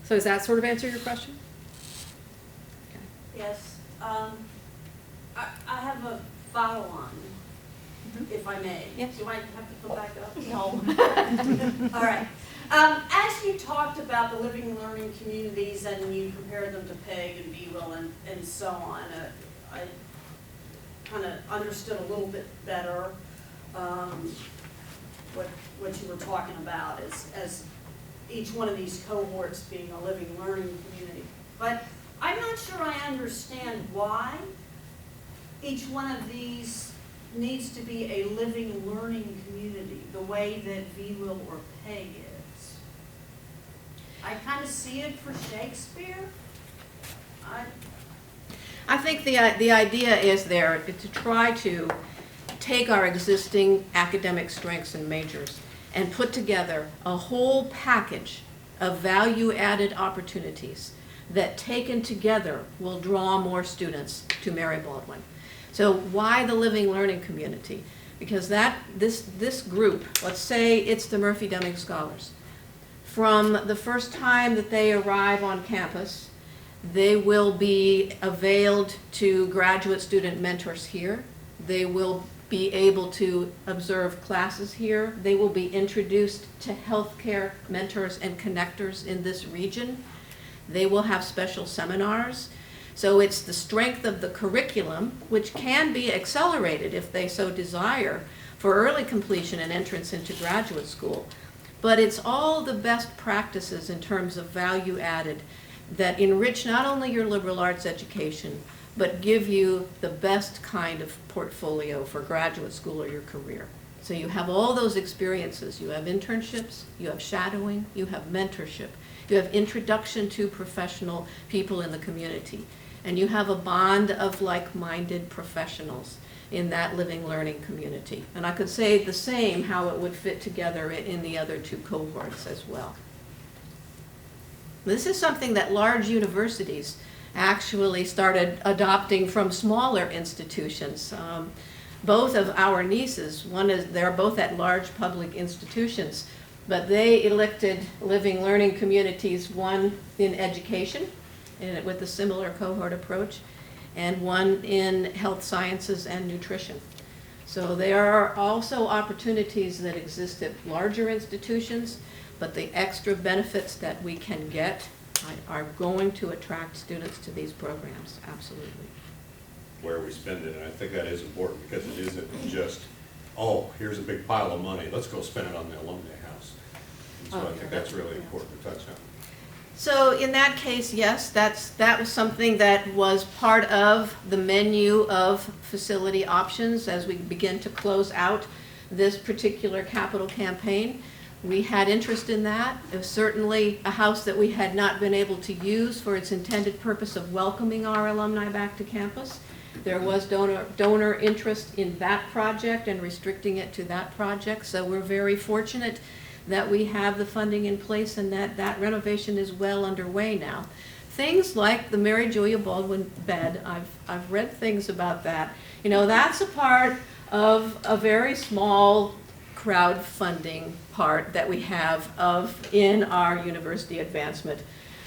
So does that sort of answer your question? Yes, I have a follow-on, if I may. Yes. Do I have to come back up? No. All right. As you talked about the living and learning communities and you compared them to PEG and BWIL and so on, I kind of understood a little bit better what you were talking about as each one of these cohorts being a living and learning community. But I'm not sure I understand why each one of these needs to be a living and learning community the way that VWIL or PEG is. I kind of see it for Shakespeare. I think the idea is there to try to take our existing academic strengths and majors and put together a whole package of value-added opportunities that taken together will draw more students to Mary Baldwin. So why the living learning community? Because this group, let's say it's the Murphy Deming Scholars, from the first time that they arrive on campus, they will be availed to graduate student mentors here. They will be able to observe classes here. They will be introduced to healthcare mentors and connectors in this region. They will have special seminars. So it's the strength of the curriculum, which can be accelerated if they so desire for early completion and entrance into graduate school. But it's all the best practices in terms of value added that enrich not only your liberal arts education, but give you the best kind of portfolio for graduate school or your career. So you have all those experiences. You have internships, you have shadowing, you have mentorship, you have introduction to professional people in the community, and you have a bond of like-minded professionals in that living learning community. And I could say the same how it would fit together in the other two cohorts as well. This is something that large universities actually started adopting from smaller institutions. Both of our nieces, they're both at large public institutions, but they elected living learning communities, one in education with a similar cohort approach, and one in health sciences and nutrition. So there are also opportunities that exist at larger institutions, but the extra benefits that we can get are going to attract students to these programs, absolutely. Where we spend it, and I think that is important because it isn't just, oh, here's a big pile of money, let's go spend it on the alumni house. And so I think that's really important to touch on. So in that case, yes, that was something that was part of the menu of facility options as we begin to close out this particular capital campaign. We had interest in that. It was certainly a house that we had not been able to use for its intended purpose of welcoming our alumni back to campus. There was donor interest in that project and restricting it to that project, so we're very fortunate that we have the funding in place and that renovation is well underway now. Things like the Mary Julia Baldwin bed, I've read things about that. You know, that's a part of a very small crowdfunding part that we have in our university advancement.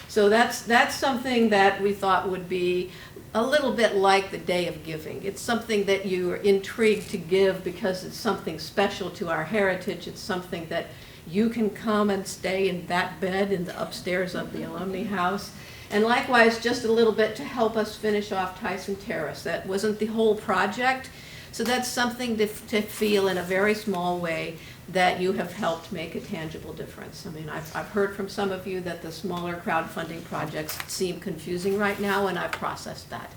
So that's something that we thought would be a little bit like the Day of Giving. It's something that you are intrigued to give because it's something special to our heritage. It's something that you can come and stay in that bed in the upstairs of the alumni house. And likewise, just a little bit to help us finish off Tyson Terrace. That wasn't the whole project, so that's something to feel in a very small way that you have helped make a tangible difference. I mean, I've heard from some of you that the smaller crowdfunding projects seem confusing right now, and I've processed that.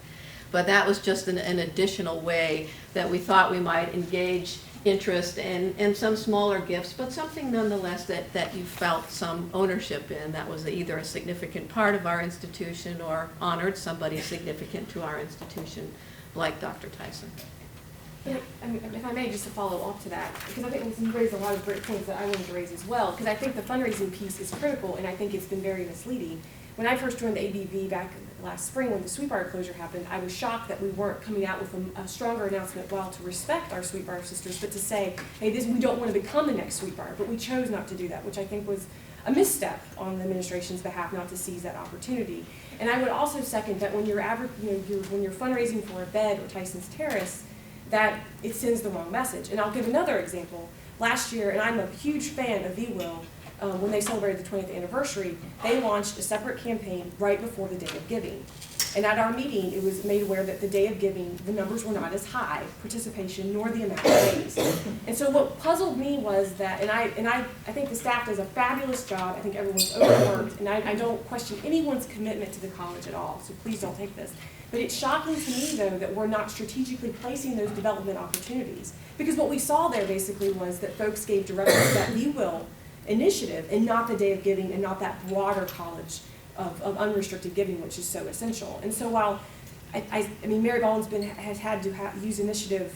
But that was just an additional way that we thought we might engage interest and some smaller gifts, but something nonetheless that you felt some ownership in, that was either a significant part of our institution or honored somebody significant to our institution, like Dr. Tyson. I mean, if I may, just to follow up to that, because I think you raised a lot of great points that I wanted to raise as well, because I think the fundraising piece is critical, and I think it's been very misleading. When I first joined the ABV back last spring when the Sweet Bar closure happened, I was shocked that we weren't coming out with a stronger announcement, while to respect our Sweet Bar sisters, but to say, hey, we don't want to become the next Sweet Bar, but we chose not to do that, which I think was a misstep on the administration's behalf not to seize that opportunity. And I would also second that when you're fundraising for a bed or Tyson's Terrace, that it sends the wrong message. And I'll give another example. Last year, and I'm a huge fan of VWIL, when they celebrated the 20th anniversary, they launched a separate campaign right before the Day of Giving. And at our meeting, it was made aware that the Day of Giving, the numbers were not as high, participation, nor the amount of days. And so what puzzled me was that, and I think the staff does a fabulous job, I think everyone's overworked, and I don't question anyone's commitment to the college at all, so please don't take this. But it's shocking to me, though, that we're not strategically placing those development opportunities. Because what we saw there basically was that folks gave directly to that VWIL initiative and not the Day of Giving and not that broader college of unrestricted giving, which is so essential. And so while I mean, Mary Baldwin's has had to use initiative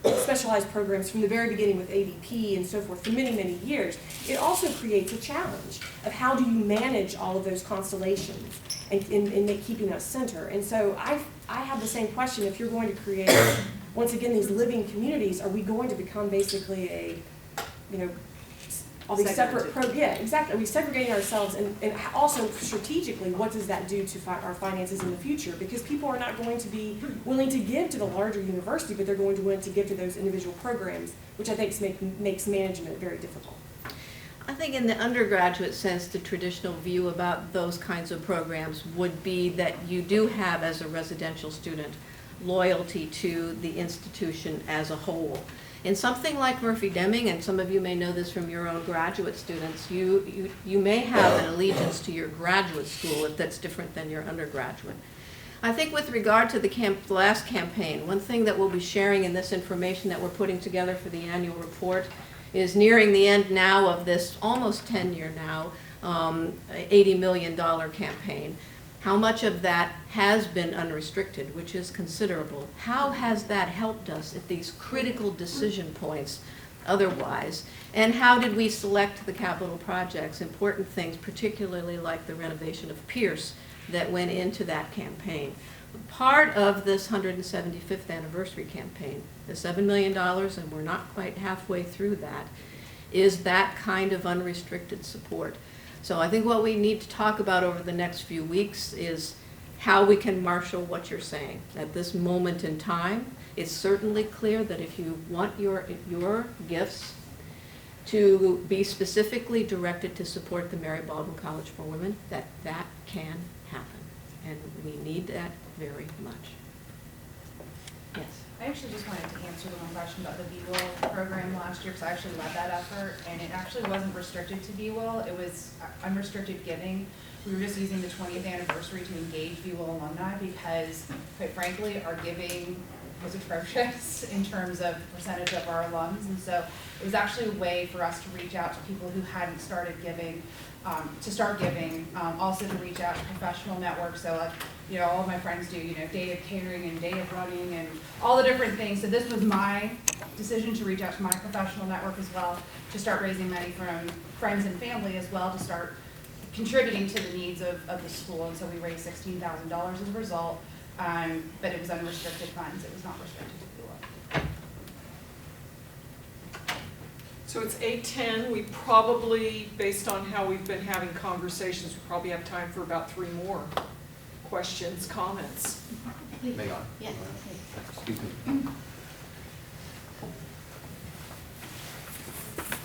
specialized programs from the very beginning with ADP and so forth for many, many years, it also creates a challenge of how do you manage all of those constellations and keeping us center. And so I have the same question. If you're going to create, once again, these living communities, are we going to become basically all these separate yeah, exactly. Are we segregating ourselves, and also strategically, what does that do to our finances in the future? Because people are not going to be willing to give to the larger university, but they're going to want to give to those individual programs, which I think makes management very difficult. I think in the undergraduate sense, the traditional view about those kinds of programs would be that you do have, as a residential student, loyalty to the institution as a whole. In something like Murphy-Deming, and some of you may know this from your own graduate students, you may have an allegiance to your graduate school if that's different than your undergraduate. I think with regard to the last campaign, one thing that we'll be sharing in this information that we're putting together for the annual report is nearing the end now of this almost 10-year now, $80 million campaign. How much of that has been unrestricted, which is considerable? How has that helped us at these critical decision points otherwise? And how did we select the capital projects, important things, particularly like the renovation of Pierce that went into that campaign? Part of this 175th anniversary campaign, the $7 million, and we're not quite halfway through that, is that kind of unrestricted support. So I think what we need to talk about over the next few weeks is how we can marshal what you're saying. At this moment in time, it's certainly clear that if you want your gifts to be specifically directed to support the Mary Baldwin College for Women, that can happen. And we need that very much. Yes. I actually just wanted to answer the one question about the BWIL program last year, because I actually led that effort, and it actually wasn't restricted to BWIL, it was unrestricted giving. We were just using the 20th anniversary to engage BWIL alumni because, quite frankly, our giving was atrocious in terms of percentage of our alums, and so it was actually a way for us to reach out to people who hadn't started giving, to start giving, also to reach out to professional networks. So like, you know, all of my friends do, you know, day of catering and day of running and all the different things. So this was my decision to reach out to my professional network as well, to start raising money from friends and family as well, to start contributing to the needs of the school. And so we raised $16,000 as a result, but it was unrestricted funds. It was not restricted to BWIL. So it's 8:10. We probably, based on how we've been having conversations, we probably have time for about 3 more questions, comments. May I? Yes. Excuse me.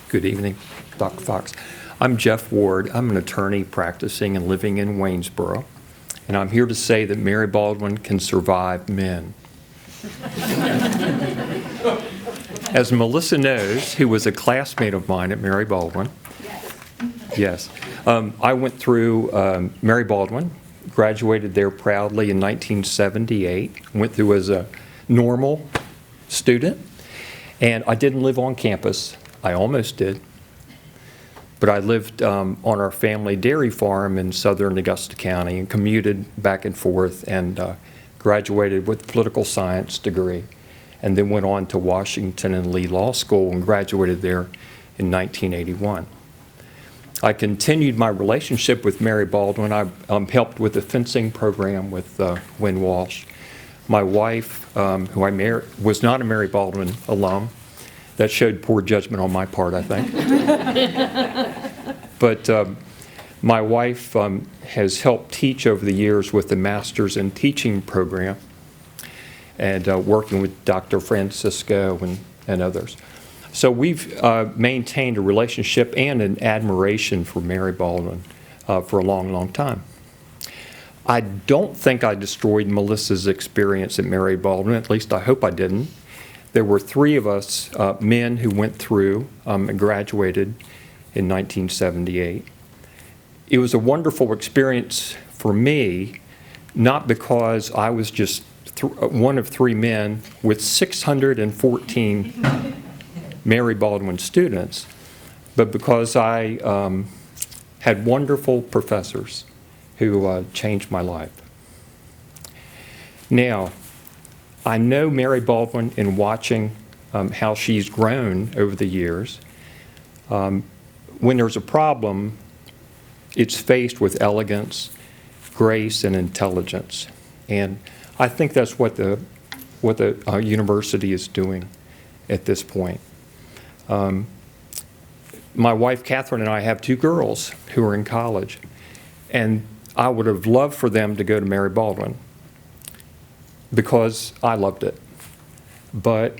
Good evening, Dr. Fox. I'm Jeff Ward. I'm an attorney practicing and living in Waynesboro, and I'm here to say that Mary Baldwin can survive men. As Melissa knows, who was a classmate of mine at Mary Baldwin, yes, I went through Mary Baldwin, graduated there proudly in 1978, went through as a normal student, and I didn't live on campus. I almost did, but I lived on our family dairy farm in southern Augusta County and commuted back and forth, and graduated with a political science degree, and then went on to Washington and Lee Law School and graduated there in 1981. I continued my relationship with Mary Baldwin. I helped with the fencing program with Wynn Walsh. My wife, who I married, was not a Mary Baldwin alum. That showed poor judgment on my part, I think. But my wife has helped teach over the years with the Masters in Teaching program, and working with Dr. Francisco and others. So we've maintained a relationship and an admiration for Mary Baldwin for a long, long time. I don't think I destroyed Melissa's experience at Mary Baldwin, at least I hope I didn't. There were 3 of us men who went through and graduated in 1978. It was a wonderful experience for me, not because I was just one of 3 men with 614 Mary Baldwin students, but because I had wonderful professors who changed my life. Now, I know Mary Baldwin in watching how she's grown over the years. When there's a problem, it's faced with elegance, grace, and intelligence. And I think that's what the university is doing at this point. My wife, Catherine, and I have 2 girls who are in college, and I would have loved for them to go to Mary Baldwin because I loved it, but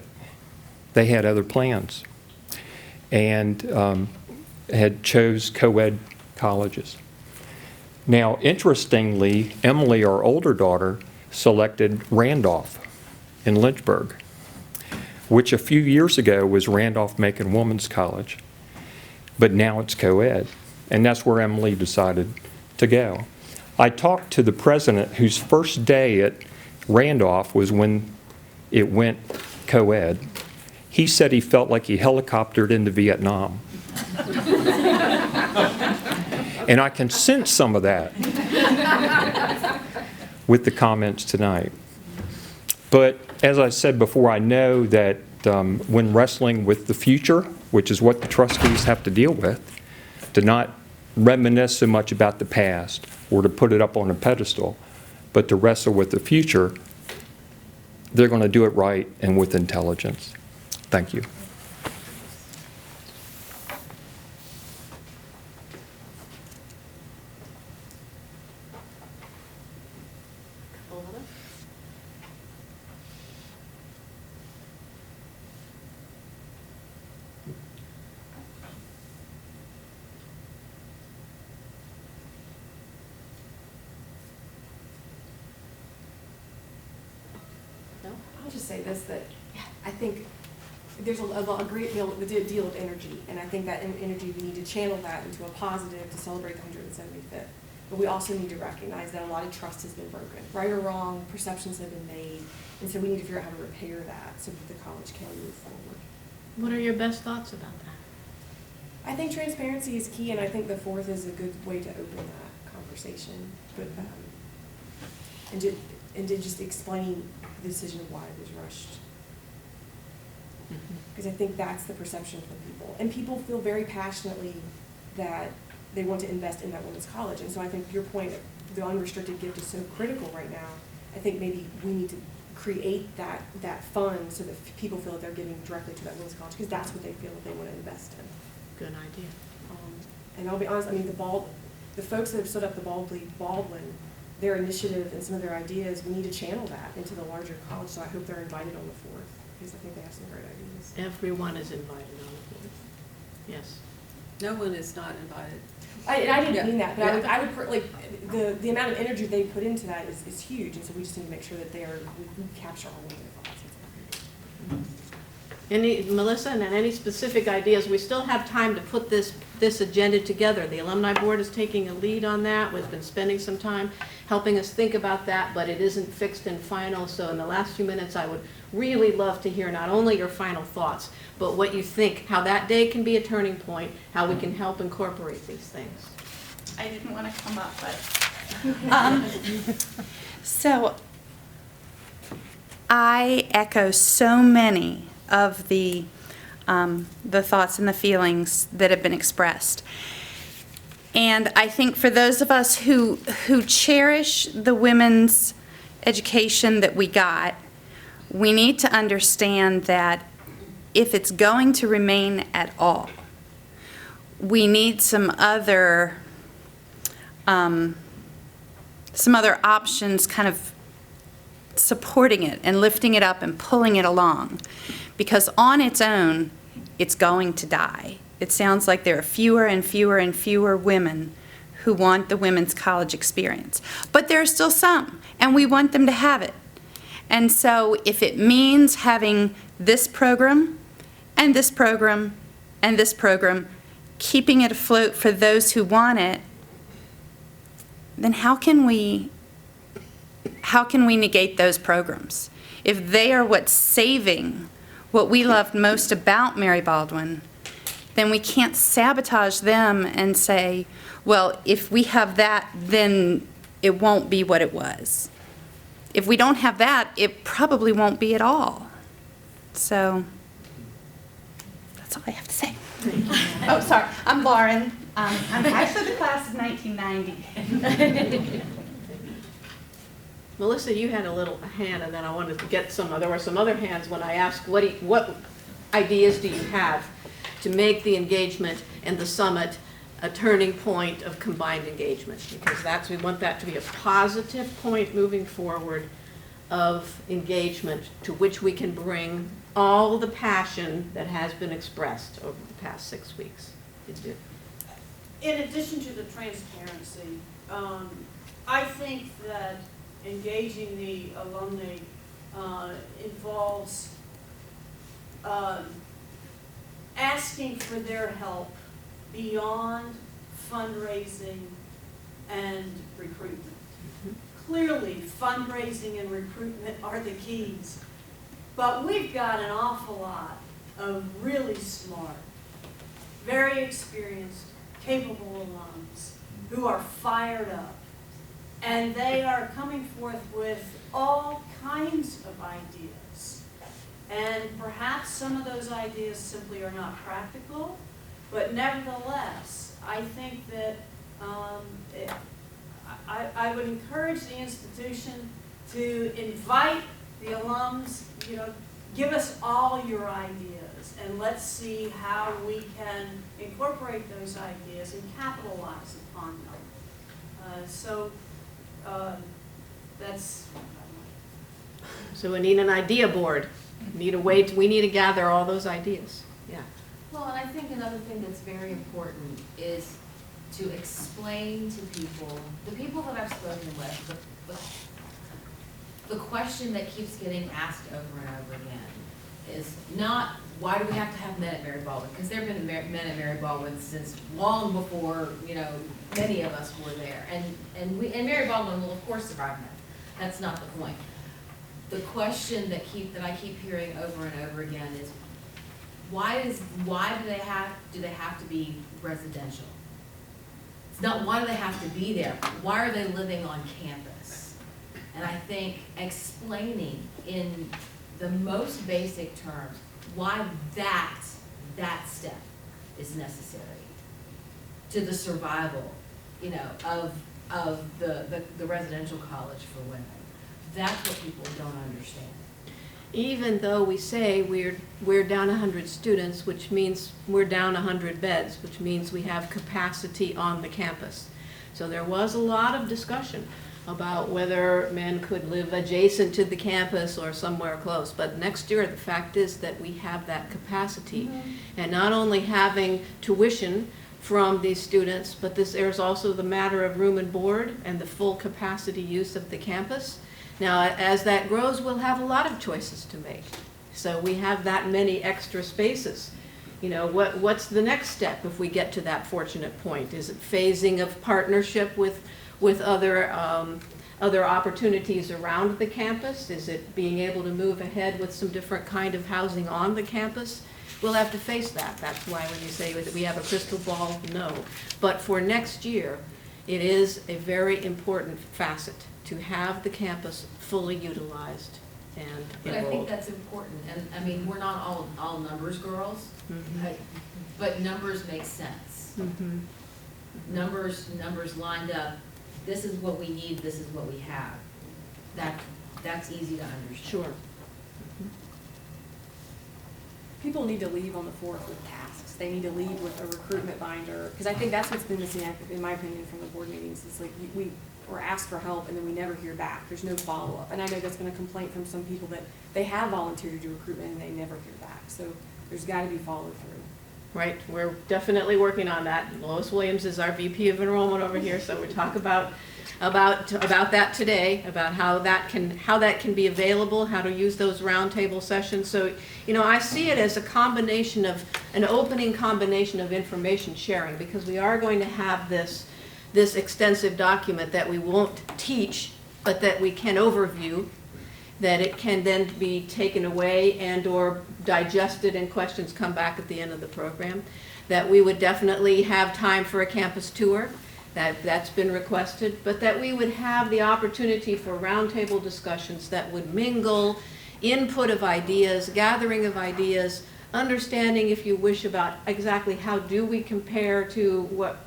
they had other plans and had chose co-ed colleges. Now, interestingly, Emily, our older daughter, selected Randolph in Lynchburg, which a few years ago was Randolph-Macon Women's College, but now it's co-ed, and that's where Emily decided to go. I talked to the president whose first day at Randolph was when it went co-ed. He said he felt like he helicoptered into Vietnam. And I can sense some of that with the comments tonight. But as I said before, I know that when wrestling with the future, which is what the trustees have to deal with, to not reminisce so much about the past or to put it up on a pedestal, but to wrestle with the future, they're going to do it right and with intelligence. Thank you. I'll just say this, that I think there's a great deal of energy, and I think that energy, we need to channel that into a positive to celebrate the 175th. But we also need to recognize that a lot of trust has been broken. Right or wrong, perceptions have been made, and so we need to figure out how to repair that so that the college can move forward. What are your best thoughts about that? I think transparency is key, and I think the 4th is a good way to open that conversation. But and to just explain the decision of why it was rushed. Because I think that's the perception from people. And people feel very passionately that they want to invest in that women's college. And so I think your point, the unrestricted gift is so critical right now. I think maybe we need to create that fund so that people feel that they're giving directly to that women's college, because that's what they feel that they want to invest in. Good idea. And I'll be honest, I mean, the folks that have stood up the Baldwin, their initiative and some of their ideas, we need to channel that into the larger college, so I hope they're invited on the 4th, because I think they have some great ideas. Everyone is invited on the 4th. Yes. No one is not invited. I didn't mean that, but I would like, the amount of energy they put into that is huge, and so we just need to make sure that we capture all of their thoughts. Melissa, and any specific ideas? We still have time to put this agenda together. The Alumni Board is taking a lead on that. We've been spending some time helping us think about that, but it isn't fixed and final. So in the last few minutes, I would really love to hear not only your final thoughts, but what you think, how that day can be a turning point, how we can help incorporate these things. I didn't want to come up, but so I echo so many of the thoughts and the feelings that have been expressed. And I think for those of us who cherish the women's education that we got, we need to understand that if it's going to remain at all, we need some other options kind of supporting it and lifting it up and pulling it along. Because on its own, it's going to die. It sounds like there are fewer and fewer and fewer women who want the women's college experience. But there are still some, and we want them to have it. And so if it means having this program and this program and this program, keeping it afloat for those who want it, then how can we negate those programs? If they are what's saving what we loved most about Mary Baldwin, then we can't sabotage them and say, well, if we have that, then it won't be what it was. If we don't have that, it probably won't be at all. So that's all I have to say. Oh, sorry. I'm Lauren. I'm actually the class of 1990. Melissa, you had a little hand, and then I wanted to get there were some other hands when I asked, what ideas do you have to make the engagement and the summit a turning point of combined engagement? Because we want that to be a positive point moving forward of engagement to which we can bring all the passion that has been expressed over the past 6 weeks. In addition to the transparency, I think that engaging the alumni involves asking for their help beyond fundraising and recruitment. Clearly, fundraising and recruitment are the keys, but we've got an awful lot of really smart, very experienced, capable alums who are fired up. And they are coming forth with all kinds of ideas. And perhaps some of those ideas simply are not practical, but nevertheless, I think that I would encourage the institution to invite the alums, give us all your ideas, and let's see how we can incorporate those ideas and capitalize upon them. That's. So we need an idea board. We need to gather all those ideas. Yeah. Well, and I think another thing that's very important is to explain to people, the people that I've spoken with, the question that keeps getting asked over and over again is not, why do we have to have men at Mary Baldwin? Because there have been men at Mary Baldwin since long before, many of us were there. And Mary Baldwin will of course survive men. That's not the point. The question that I keep hearing over and over again is, why do they have to be residential? It's not why do they have to be there. Why are they living on campus? And I think explaining in the most basic terms why that step is necessary to the survival, of the residential college for women. That's what people don't understand. Even though we say we're down 100 students, which means we're down 100 beds, which means we have capacity on the campus. So there was a lot of discussion about whether men could live adjacent to the campus or somewhere close. But next year, the fact is that we have that capacity. And not only having tuition from these students, but there's also the matter of room and board and the full capacity use of the campus. Now, as that grows, we'll have a lot of choices to make. So we have that many extra spaces. What's the next step if we get to that fortunate point? Is it phasing of partnership with other opportunities around the campus? Is it being able to move ahead with some different kind of housing on the campus? We'll have to face that. That's why when you say that we have a crystal ball, no. But for next year, it is a very important facet to have the campus fully utilized and But enrolled. I think that's important, and I mean, we're not all numbers girls, but numbers make sense. Numbers lined up, this is what we need, this is what we have. That's easy to understand. Sure. People need to leave on the 4th with tasks. They need to leave with a recruitment binder, because I think that's what's been missing, in my opinion, from the board meetings. It's like we're asked for help and then we never hear back. There's no follow-up. And I know that's been a complaint from some people that they have volunteered to do recruitment and they never hear back. So there's got to be follow-through. Right, we're definitely working on that. Lois Williams is our VP of enrollment over here, so we talk about that today, about how that can be available, how to use those roundtable sessions. So, I see it as an opening combination of information sharing, because we are going to have this extensive document that we won't teach, but that we can overview, that it can then be taken away and or digested and questions come back at the end of the program. That we would definitely have time for a campus tour, that's been requested, but that we would have the opportunity for roundtable discussions that would mingle input of ideas, gathering of ideas, understanding, if you wish, about exactly how do we compare to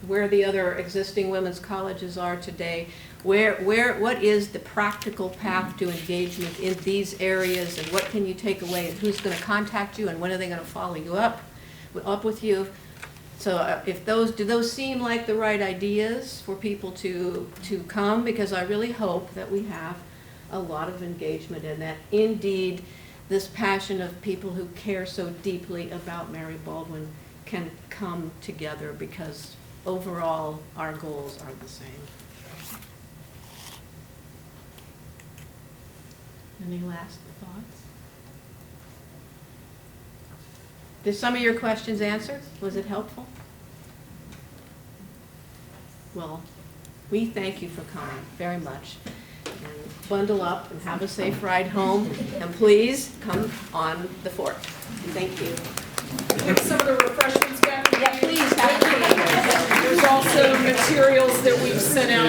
where the other existing women's colleges are today, what is the practical path to engagement in these areas, and what can you take away, and who's going to contact you, and when are they going to follow you up with you. So do those seem like the right ideas for people to come? Because I really hope that we have a lot of engagement, and that indeed this passion of people who care so deeply about Mary Baldwin can come together, because overall our goals are the same. Any last thoughts? Did some of your questions answered? Was it helpful? Well, we thank you for coming very much. And bundle up and have a safe ride home. And please come on the 4th. Thank you. Have some of the refreshments back. Yeah, please have a There's also materials that we've sent out.